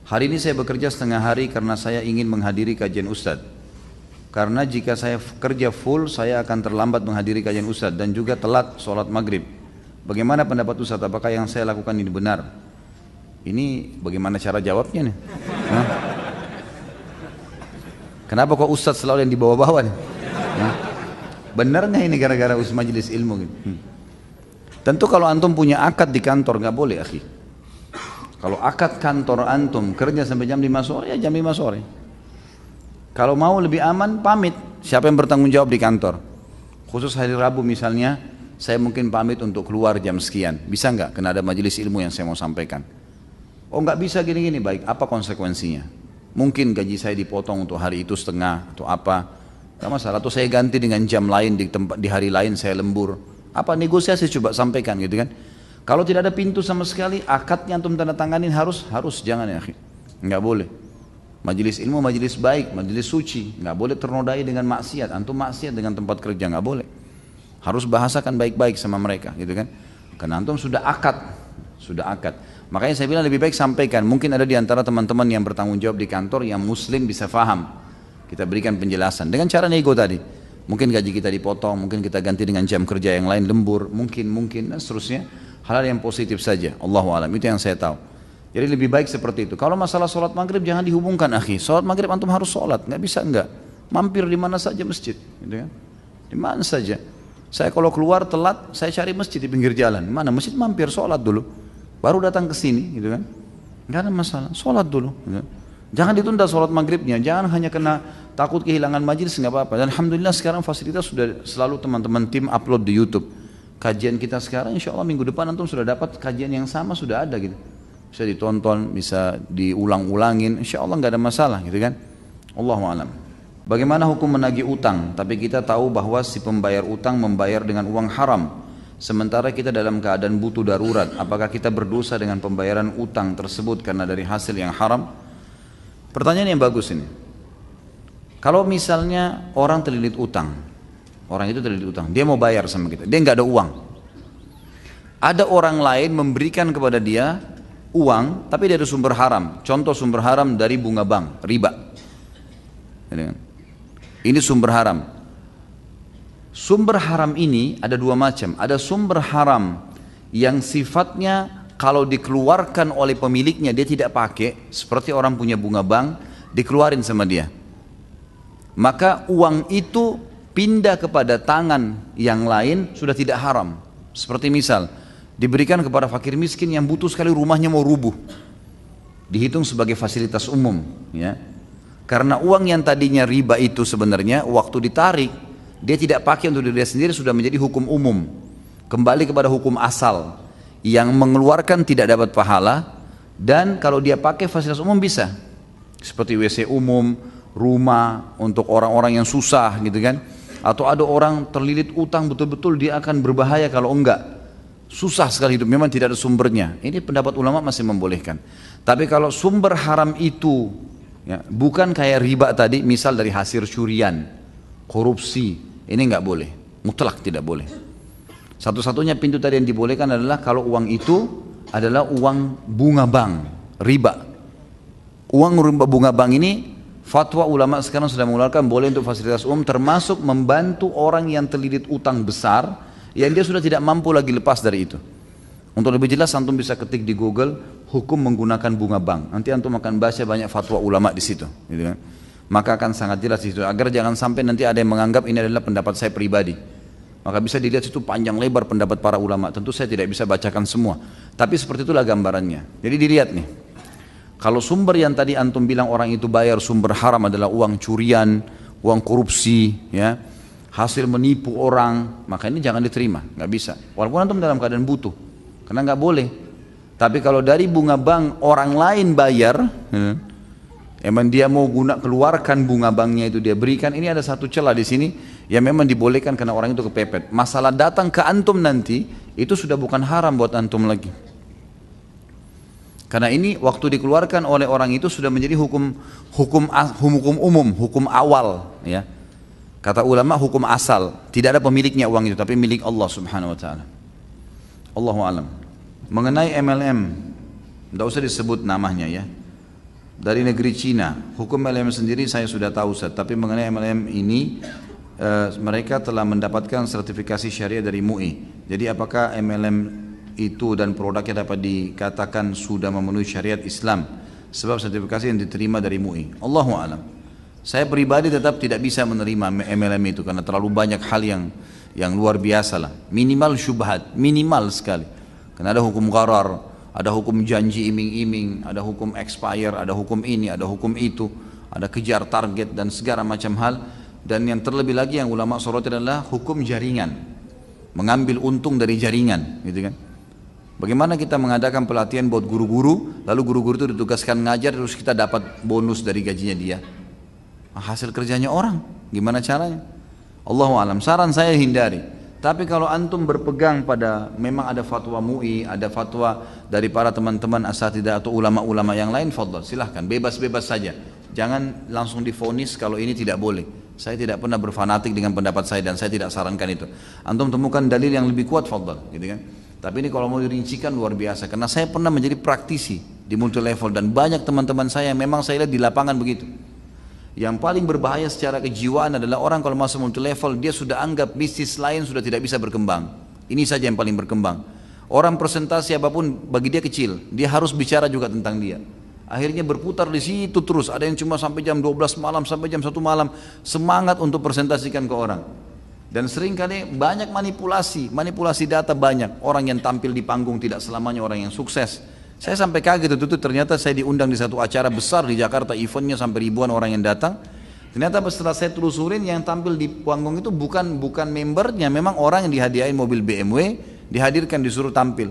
Hari ini saya bekerja setengah hari karena saya ingin menghadiri kajian Ustadz. Karena jika saya kerja full, saya akan terlambat menghadiri kajian Ustadz dan juga telat sholat maghrib. Bagaimana pendapat Ustadz? Apakah yang saya lakukan ini benar? Ini bagaimana cara jawabnya nih? Hah? Kenapa kok Ustadz selalu yang di bawah-bawah nih? Hah? Benar nggak ini gara-gara majelis ilmu gitu? Tentu kalau antum punya akad di kantor nggak boleh, akhi. Kalau akad kantor antum kerja sampai jam 5 sore, ya jam 5 sore. Kalau mau lebih aman, pamit. Siapa yang bertanggung jawab di kantor? Khusus hari Rabu misalnya, saya mungkin pamit untuk keluar jam sekian. Bisa nggak? Karena ada majelis ilmu yang saya mau sampaikan. Oh nggak bisa gini-gini, baik. Apa konsekuensinya? Mungkin gaji saya dipotong untuk hari itu setengah atau apa? Nggak masalah. Atau saya ganti dengan jam lain di hari lain saya lembur. Apa negosiasi coba sampaikan gitu kan? Kalau tidak ada pintu sama sekali, akadnya antum tanda tanganin harus jangan ya, nggak boleh. Majelis ilmu, majelis baik, majelis suci, nggak boleh ternodai dengan maksiat. Antum maksiat dengan tempat kerja nggak boleh. Harus bahasakan baik-baik sama mereka, gitu kan? Karena antum sudah akad. Makanya saya bilang lebih baik sampaikan. Mungkin ada di antara teman-teman yang bertanggung jawab di kantor yang muslim bisa faham. Kita berikan penjelasan dengan cara nego tadi. Mungkin gaji kita dipotong, mungkin kita ganti dengan jam kerja yang lain lembur, mungkin dan seterusnya. Hal yang positif saja, Allahu a'lam, itu yang saya tahu. Jadi lebih baik seperti itu. Kalau masalah sholat maghrib jangan dihubungkan, akhi. Sholat maghrib antum harus sholat, nggak bisa enggak. Mampir di mana saja masjid, gitu kan? Di mana saja. Saya kalau keluar telat, saya cari masjid di pinggir jalan. Mana masjid, mampir sholat dulu, baru datang ke sini, gitu kan? Nggak ada masalah, sholat dulu. Gitu. Jangan ditunda sholat maghribnya, jangan hanya kena takut kehilangan majelis, nggak apa-apa. Dan alhamdulillah sekarang fasilitas sudah selalu teman-teman tim upload di YouTube. Kajian kita sekarang insya Allah minggu depan antum sudah dapat kajian yang sama, sudah ada gitu. Bisa ditonton, bisa diulang-ulangin, insya Allah nggak ada masalah gitu kan. Allahu a'lam. Bagaimana hukum menagih utang, tapi kita tahu bahwa si pembayar utang membayar dengan uang haram, sementara kita dalam keadaan butuh darurat, apakah kita berdosa dengan pembayaran utang tersebut karena dari hasil yang haram? Pertanyaan yang bagus ini. Kalau misalnya orang terlilit utang, dia mau bayar sama kita, dia nggak ada uang. Ada orang lain memberikan kepada dia uang, tapi dari sumber haram. Contoh sumber haram dari bunga bank, riba. Ini sumber haram. Sumber haram ini ada dua macam. Ada sumber haram yang sifatnya kalau dikeluarkan oleh pemiliknya dia tidak pakai, seperti orang punya bunga bank, dikeluarin sama dia. Maka uang itu pindah kepada tangan yang lain sudah tidak haram. Seperti misal diberikan kepada fakir miskin yang butuh sekali, rumahnya mau rubuh, dihitung sebagai fasilitas umum ya. Karena uang yang tadinya riba itu sebenarnya waktu ditarik dia tidak pakai untuk diri sendiri, sudah menjadi hukum umum, kembali kepada hukum asal yang mengeluarkan tidak dapat pahala. Dan kalau dia pakai fasilitas umum bisa, seperti WC umum, rumah untuk orang-orang yang susah gitu kan. Atau ada orang terlilit utang betul-betul dia akan berbahaya kalau enggak, susah sekali hidup, memang tidak ada sumbernya. Ini pendapat ulama masih membolehkan. Tapi kalau sumber haram itu ya, bukan kayak riba tadi, misal dari hasil curian, korupsi, ini enggak boleh, mutlak tidak boleh. Satu-satunya pintu tadi yang dibolehkan adalah kalau uang itu adalah uang bunga bank, riba. Uang bunga bank ini fatwa ulama sekarang sudah mengeluarkan boleh untuk fasilitas umum, termasuk membantu orang yang terlilit utang besar yang dia sudah tidak mampu lagi lepas dari itu. Untuk lebih jelas antum bisa ketik di Google hukum menggunakan bunga bank. Nanti antum akan baca banyak fatwa ulama di situ, gitu kan. Maka akan sangat jelas di situ, agar jangan sampai nanti ada yang menganggap ini adalah pendapat saya pribadi. Maka bisa dilihat situ panjang lebar pendapat para ulama. Tentu saya tidak bisa bacakan semua, tapi seperti itulah gambarannya. Jadi dilihat nih. Kalau sumber yang tadi antum bilang orang itu bayar sumber haram adalah uang curian, uang korupsi, ya, hasil menipu orang, maka ini jangan diterima, nggak bisa. Walaupun antum dalam keadaan butuh, karena nggak boleh. Tapi kalau dari bunga bank orang lain bayar, emang dia mau keluarkan bunga banknya itu dia berikan, ini ada satu celah di sini yang memang dibolehkan karena orang itu kepepet. Masalah datang ke antum nanti itu sudah bukan haram buat antum lagi. Karena ini waktu dikeluarkan oleh orang itu sudah menjadi hukum umum, hukum awal ya. Kata ulama hukum asal, tidak ada pemiliknya uang itu tapi milik Allah Subhanahu wa taala. Allahu a'lam. Mengenai MLM, tidak usah disebut namanya ya. dari negeri Cina. Hukum MLM sendiri saya sudah tahu Ustaz, tapi mengenai MLM ini mereka telah mendapatkan sertifikasi syariah dari MUI. Jadi apakah MLM itu dan produknya dapat dikatakan sudah memenuhi syariat Islam? Sebab sertifikasi yang diterima dari MUI. Allahu a'lam. Saya pribadi tetap tidak bisa menerima MLM itu karena terlalu banyak hal yang luar biasa lah. Minimal syubhat, minimal sekali. Karena ada hukum gharar, ada hukum janji iming-iming, ada hukum expire, ada hukum ini, ada hukum itu, ada kejar target dan segala macam hal. Dan yang terlebih lagi yang ulama sorot adalah hukum jaringan, mengambil untung dari jaringan, gitu kan? Bagaimana kita mengadakan pelatihan buat guru-guru, lalu guru-guru itu ditugaskan ngajar, terus kita dapat bonus dari gajinya dia? Hasil kerjanya orang, gimana caranya? Allahu a'lam. Saran saya hindari. Tapi kalau antum berpegang pada memang ada fatwa MUI, ada fatwa dari para teman-teman asatidzah atau ulama-ulama yang lain, fadhal, silahkan, bebas-bebas saja. Jangan langsung divonis kalau ini tidak boleh. Saya tidak pernah berfanatik dengan pendapat saya dan saya tidak sarankan itu. Antum temukan dalil yang lebih kuat, fadhal, gitu kan? Tapi ini kalau mau dirincikan luar biasa, karena saya pernah menjadi praktisi di multi level dan banyak teman-teman saya yang memang saya lihat di lapangan begitu. Yang paling berbahaya secara kejiwaan adalah orang kalau masuk multi level, dia sudah anggap bisnis lain sudah tidak bisa berkembang. Ini saja yang paling berkembang. Orang presentasi apapun bagi dia kecil, dia harus bicara juga tentang dia. Akhirnya berputar di situ terus, ada yang cuma sampai jam 12 malam, sampai jam 1 malam, semangat untuk presentasikan ke orang. Dan seringkali banyak manipulasi data banyak. Orang yang tampil di panggung tidak selamanya orang yang sukses. Saya sampai kaget itu ternyata saya diundang di satu acara besar di Jakarta, eventnya sampai ribuan orang yang datang. Ternyata setelah saya telusurin yang tampil di panggung itu bukan membernya, memang orang yang dihadiahin mobil BMW, dihadirkan disuruh tampil.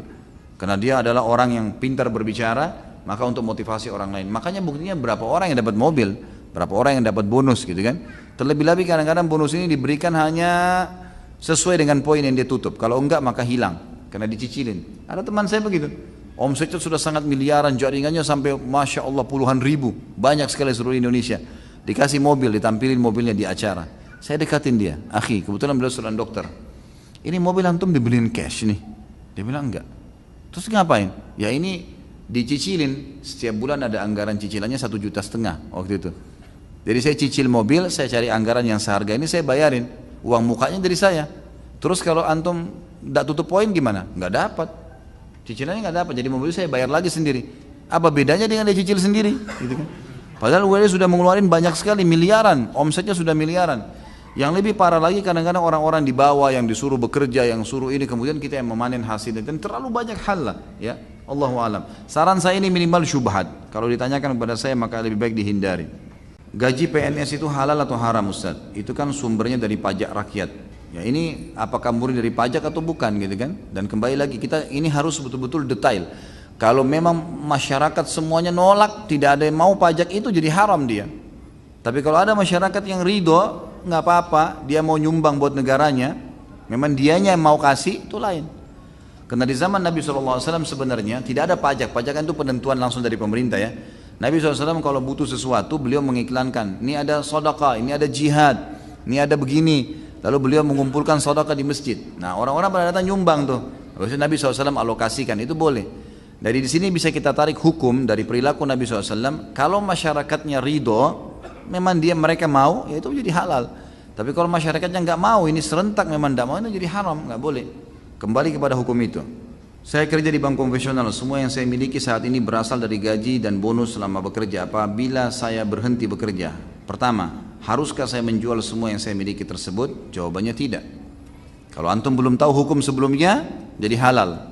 Karena dia adalah orang yang pintar berbicara, maka untuk motivasi orang lain. Makanya buktinya berapa orang yang dapat mobil, berapa orang yang dapat bonus gitu kan. Terlebih-lebih kadang-kadang bonus ini diberikan hanya sesuai dengan poin yang dia tutup. Kalau enggak maka hilang, karena dicicilin. Ada teman saya begitu. Omsetnya sudah sangat miliaran, jaringannya sampai Masya Allah puluhan ribu. Banyak sekali seluruh Indonesia. Dikasih mobil, ditampilin mobilnya di acara. Saya dekatin dia, akhi, kebetulan beliau seorang dokter. Ini mobil antum dibeliin cash nih. Dia bilang enggak. Terus ngapain? Ya ini dicicilin, setiap bulan ada anggaran cicilannya 1,5 juta waktu itu. Jadi saya cicil mobil, saya cari anggaran yang seharga ini, saya bayarin. Uang mukanya dari saya. Terus kalau antum tidak tutup poin gimana? Nggak dapat. Cicilannya nggak dapat, jadi mobil saya bayar lagi sendiri. Apa bedanya dengan dia cicil sendiri? Gitu kan? Padahal dia sudah mengeluarkan banyak sekali, miliaran, omsetnya sudah miliaran. Yang lebih parah lagi kadang-kadang orang-orang di bawah yang disuruh bekerja, yang suruh ini, kemudian kita yang memanen hasilnya. Dan terlalu banyak hal lah, ya. Allahu alam. Saran saya ini minimal syubhat. Kalau ditanyakan kepada saya maka lebih baik dihindari. Gaji PNS itu halal atau haram Ustaz? Itu kan sumbernya dari pajak rakyat. Ya ini apakah murni dari pajak atau bukan gitu kan? Dan kembali lagi kita ini harus betul-betul detail. Kalau memang masyarakat semuanya nolak, tidak ada yang mau pajak itu jadi haram dia. Tapi kalau ada masyarakat yang ridho, nggak apa-apa, dia mau nyumbang buat negaranya, memang dianya yang mau kasih, itu lain. Karena di zaman Nabi SAW sebenarnya tidak ada pajak. Pajak kan itu penentuan langsung dari pemerintah ya. Nabi SAW kalau butuh sesuatu beliau mengiklankan, ini ada sedekah, ini ada jihad, ini ada begini. Lalu beliau mengumpulkan sedekah di masjid. Nah orang-orang pada datang nyumbang tuh. Lalu Nabi SAW alokasikan, itu boleh. Dari sini bisa kita tarik hukum dari perilaku Nabi SAW. Kalau masyarakatnya ridho, memang mereka mau, ya itu jadi halal. Tapi kalau masyarakatnya nggak mau, ini serentak memang tidak mau, itu jadi haram, nggak boleh. Kembali kepada hukum itu. Saya kerja di bank konvensional, semua yang saya miliki saat ini berasal dari gaji dan bonus selama bekerja. Apabila saya berhenti bekerja, pertama, haruskah saya menjual semua yang saya miliki tersebut? Jawabannya tidak. Kalau antum belum tahu hukum sebelumnya, jadi halal.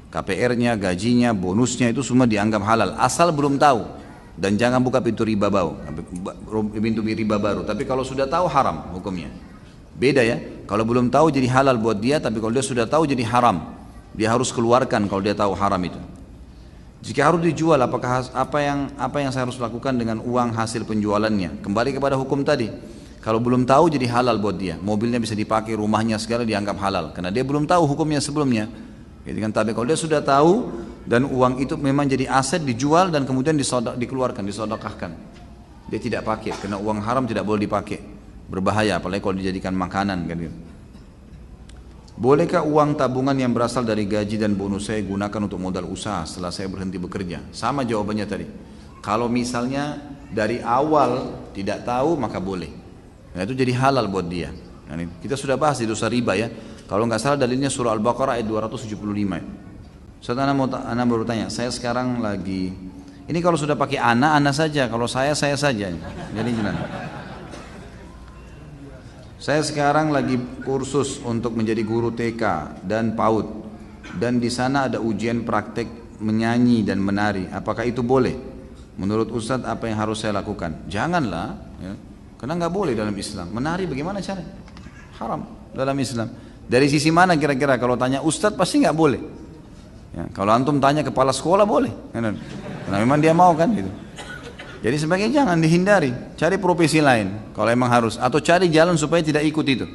KPR-nya, gajinya, bonusnya itu semua dianggap halal. Asal belum tahu. Dan jangan buka pintu riba baru. Tapi kalau sudah tahu haram hukumnya. Beda ya. Kalau belum tahu jadi halal buat dia, tapi kalau dia sudah tahu jadi haram. Dia harus keluarkan kalau dia tahu haram itu. Jika harus dijual, apakah apa yang saya harus lakukan dengan uang hasil penjualannya? Kembali kepada hukum tadi. Kalau belum tahu jadi halal buat dia. Mobilnya bisa dipakai, rumahnya segala dianggap halal karena dia belum tahu hukumnya sebelumnya. Gitu kan? Tapi kalau dia sudah tahu dan uang itu memang jadi aset dijual dan kemudian dikeluarkan, disedekahkan. Dia tidak pakai karena uang haram tidak boleh dipakai. Berbahaya apalagi kalau dijadikan makanan kan gitu. Bolehkah uang tabungan yang berasal dari gaji dan bonus saya gunakan untuk modal usaha setelah saya berhenti bekerja? Sama jawabannya tadi. Kalau misalnya dari awal tidak tahu maka boleh. Nah itu jadi halal buat dia. Nah, kita sudah bahas di dosa riba ya. Kalau nggak salah dalilnya surah Al-Baqarah ayat 275. Ustaz, ana baru tanya, saya sekarang lagi, ini kalau sudah pakai ana saja, kalau saya saja. Jadi gimana? Saya sekarang lagi kursus untuk menjadi guru TK dan PAUD, dan di sana ada ujian praktek menyanyi dan menari. Apakah itu boleh? Menurut Ustadz apa yang harus saya lakukan? Janganlah, ya. Karena nggak boleh dalam Islam. Menari bagaimana cara? Haram dalam Islam. Dari sisi mana kira-kira? Kalau tanya Ustadz pasti nggak boleh. Ya, kalau antum tanya kepala sekolah boleh, karena memang dia mau kan gitu. Jadi sebaiknya jangan dihindari, cari profesi lain kalau emang harus, atau cari jalan supaya tidak ikut itu.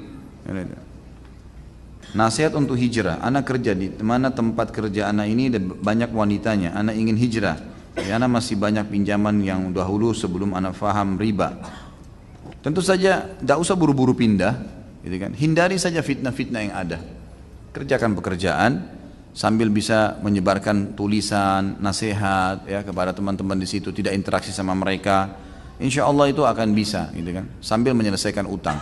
Nasihat untuk hijrah, anak kerja di mana tempat kerja anak ini dan banyak wanitanya, anak ingin hijrah, ya, anak masih banyak pinjaman yang dahulu sebelum anak faham riba. Tentu saja tidak usah buru-buru pindah, gitu kan? Hindari saja fitnah-fitnah yang ada. Kerjakan pekerjaan sambil bisa menyebarkan tulisan, nasihat ya kepada teman-teman di situ, tidak interaksi sama mereka. Insya Allah itu akan bisa, gitu kan? Sambil menyelesaikan utang.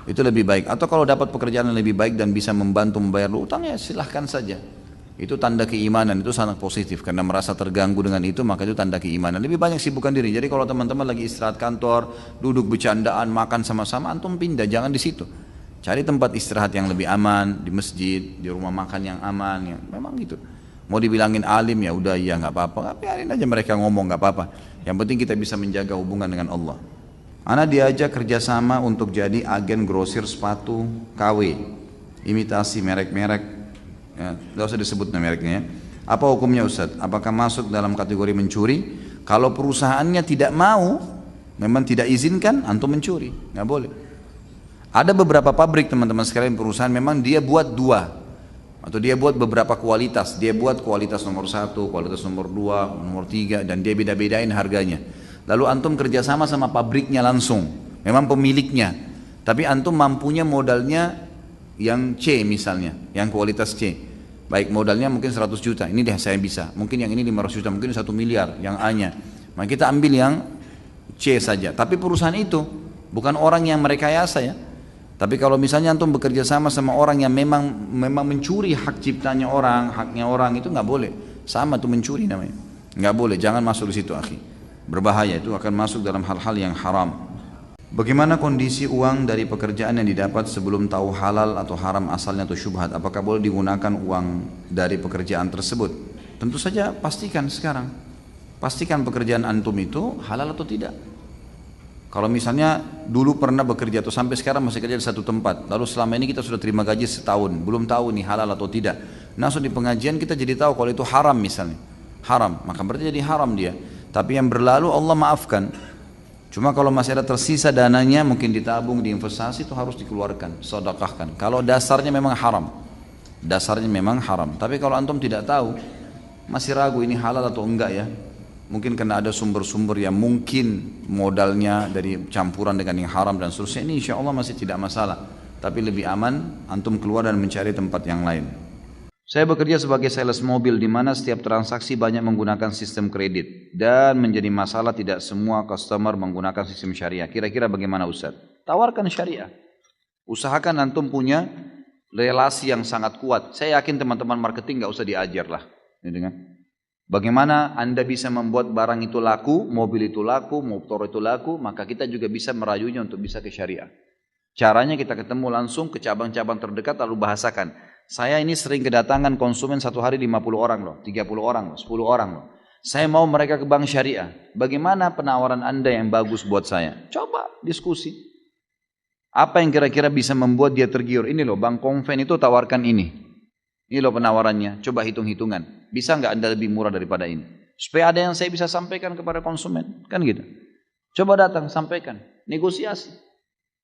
Itu lebih baik. Atau kalau dapat pekerjaan yang lebih baik dan bisa membantu membayar utang, ya silahkan saja. Itu tanda keimanan, itu sangat positif. Karena merasa terganggu dengan itu, maka itu tanda keimanan. Lebih banyak sibukkan diri. Jadi kalau teman-teman lagi istirahat kantor, duduk bercandaan, makan sama-sama, antum pindah, jangan di situ. Cari tempat istirahat yang lebih aman, di masjid, di rumah makan yang aman, ya. Memang gitu. Mau dibilangin alim ya udah, iya nggak apa-apa, biarin aja mereka ngomong, nggak apa-apa. Yang penting kita bisa menjaga hubungan dengan Allah. Ana diajak kerjasama untuk jadi agen grosir sepatu KW, imitasi merek-merek, ya, tidak usah disebut mereknya. Ya. Apa hukumnya Ustaz? Apakah masuk dalam kategori mencuri? Kalau perusahaannya tidak mau, memang tidak izinkan, antum mencuri, nggak boleh. Ada beberapa pabrik teman-teman sekalian, perusahaan memang dia buat dua, atau dia buat beberapa kualitas. Dia buat kualitas nomor 1, kualitas nomor 2, nomor 3, dan dia beda-bedain harganya. Lalu antum kerjasama sama pabriknya langsung, memang pemiliknya, tapi antum mampunya modalnya yang C misalnya, yang kualitas C. Baik modalnya mungkin 100 juta, ini deh saya bisa. Mungkin yang ini 500 juta, mungkin 1 miliar yang A-nya. Maka kita ambil yang C saja. Tapi perusahaan itu bukan orang yang merekayasa ya. Tapi kalau misalnya antum bekerja sama orang yang memang mencuri hak ciptanya orang, haknya orang, itu nggak boleh. Sama tuh mencuri namanya. Nggak boleh, jangan masuk di situ akhi. Berbahaya, itu akan masuk dalam hal-hal yang haram. Bagaimana kondisi uang dari pekerjaan yang didapat sebelum tahu halal atau haram asalnya atau syubhat? Apakah boleh digunakan uang dari pekerjaan tersebut? Tentu saja pastikan sekarang. Pastikan pekerjaan antum itu halal atau tidak. Kalau misalnya dulu pernah bekerja atau sampai sekarang masih kerja di satu tempat, lalu selama ini kita sudah terima gaji setahun, belum tahu nih halal atau tidak. Langsung di pengajian kita jadi tahu kalau itu haram misalnya, haram, maka berarti jadi haram dia. Tapi yang berlalu Allah maafkan. Cuma kalau masih ada tersisa dananya, mungkin ditabung, diinvestasi, itu harus dikeluarkan, sedekahkan. Kalau dasarnya memang haram, Tapi kalau antum tidak tahu, masih ragu ini halal atau enggak ya. Mungkin karena ada sumber-sumber yang mungkin modalnya dari campuran dengan yang haram dan seterusnya, ini insya Allah masih tidak masalah. Tapi lebih aman antum keluar dan mencari tempat yang lain. Saya bekerja sebagai sales mobil di mana setiap transaksi banyak menggunakan sistem kredit dan menjadi masalah tidak semua customer menggunakan sistem syariah. Kira-kira bagaimana Ustaz? Tawarkan syariah. Usahakan antum punya relasi yang sangat kuat. Saya yakin teman-teman marketing nggak usah diajar lah. Bagaimana Anda bisa membuat barang itu laku, mobil itu laku, motor itu laku, maka kita juga bisa merayunya untuk bisa ke syariah. Caranya kita ketemu langsung ke cabang-cabang terdekat lalu bahasakan. Saya ini sering kedatangan konsumen satu hari 50 orang loh, 30 orang loh, 10 orang loh. Saya mau mereka ke bank syariah. Bagaimana penawaran Anda yang bagus buat saya? Coba diskusi. Apa yang kira-kira bisa membuat dia tergiur? Ini loh, bank konven itu tawarkan ini. Ini loh penawarannya, coba hitung-hitungan. Bisa nggak Anda lebih murah daripada ini? Supaya ada yang saya bisa sampaikan kepada konsumen, kan gitu. Coba datang, sampaikan, negosiasi.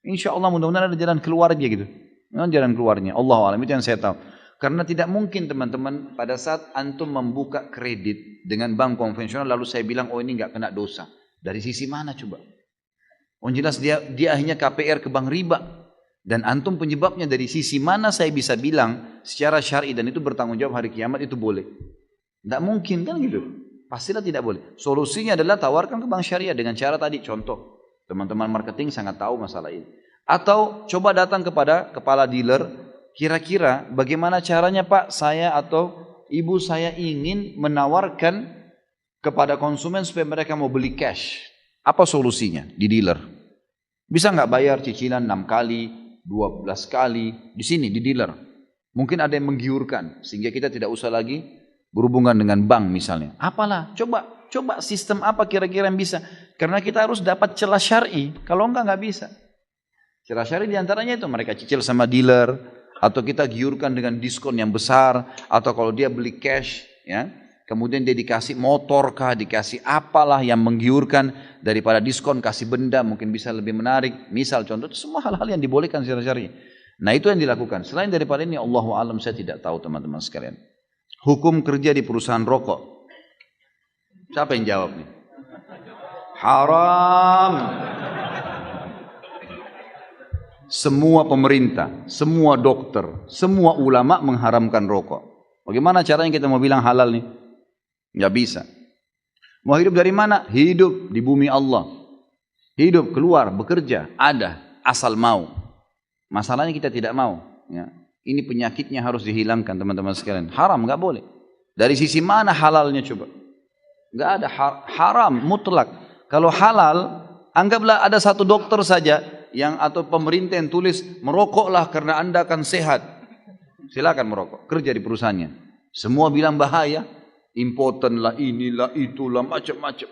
Insya Allah mudah-mudahan ada jalan keluarnya gitu. Jalan keluarnya, Allah alam, itu yang saya tahu. Karena tidak mungkin teman-teman pada saat antum membuka kredit dengan bank konvensional lalu saya bilang, oh ini nggak kena dosa. Dari sisi mana coba? Oh jelas dia akhirnya KPR ke bank riba. Dan antum penyebabnya dari sisi mana saya bisa bilang secara syar'i dan itu bertanggung jawab hari kiamat itu boleh. Tidak mungkin kan gitu. Pastilah tidak boleh. Solusinya adalah tawarkan ke bank syariah dengan cara tadi, contoh. Teman-teman marketing sangat tahu masalah ini. Atau coba datang kepada kepala dealer, kira-kira bagaimana caranya Pak, saya atau ibu saya ingin menawarkan kepada konsumen supaya mereka mau beli cash. Apa solusinya di dealer? Bisa nggak bayar cicilan 6 kali, 12 kali, di sini di dealer. Mungkin ada yang menggiurkan, sehingga kita tidak usah lagi berhubungan dengan bank misalnya. Apalah, coba sistem apa kira-kira yang bisa. Karena kita harus dapat celah syar'i, kalau enggak bisa. Celah syar'i diantaranya itu, mereka cicil sama dealer, atau kita giurkan dengan diskon yang besar, atau kalau dia beli cash, ya, kemudian dia dikasih motor kah, dikasih apalah yang menggiurkan, daripada diskon kasih benda mungkin bisa lebih menarik. Misal contoh, itu semua hal-hal yang dibolehkan secara syar'i. Nah itu yang dilakukan. Selain daripada ini, Allahu a'lam, saya tidak tahu teman-teman sekalian. Hukum kerja di perusahaan rokok. Siapa yang jawab nih? Haram. Semua pemerintah, semua dokter, semua ulama mengharamkan rokok. Bagaimana caranya kita mau bilang halal nih? Nggak bisa. Mau hidup dari mana? Hidup di bumi Allah. Hidup, keluar, bekerja, ada, asal mau. Masalahnya kita tidak mau. Ya. Ini penyakitnya harus dihilangkan teman-teman sekalian. Haram, nggak boleh. Dari sisi mana halalnya coba? Nggak ada, haram mutlak. Kalau halal, anggaplah ada satu dokter saja yang atau pemerintah yang tulis merokoklah karena Anda akan sehat. Silakan merokok, kerja di perusahaannya. Semua bilang bahaya, impoten lah, inilah, itulah, macam-macam.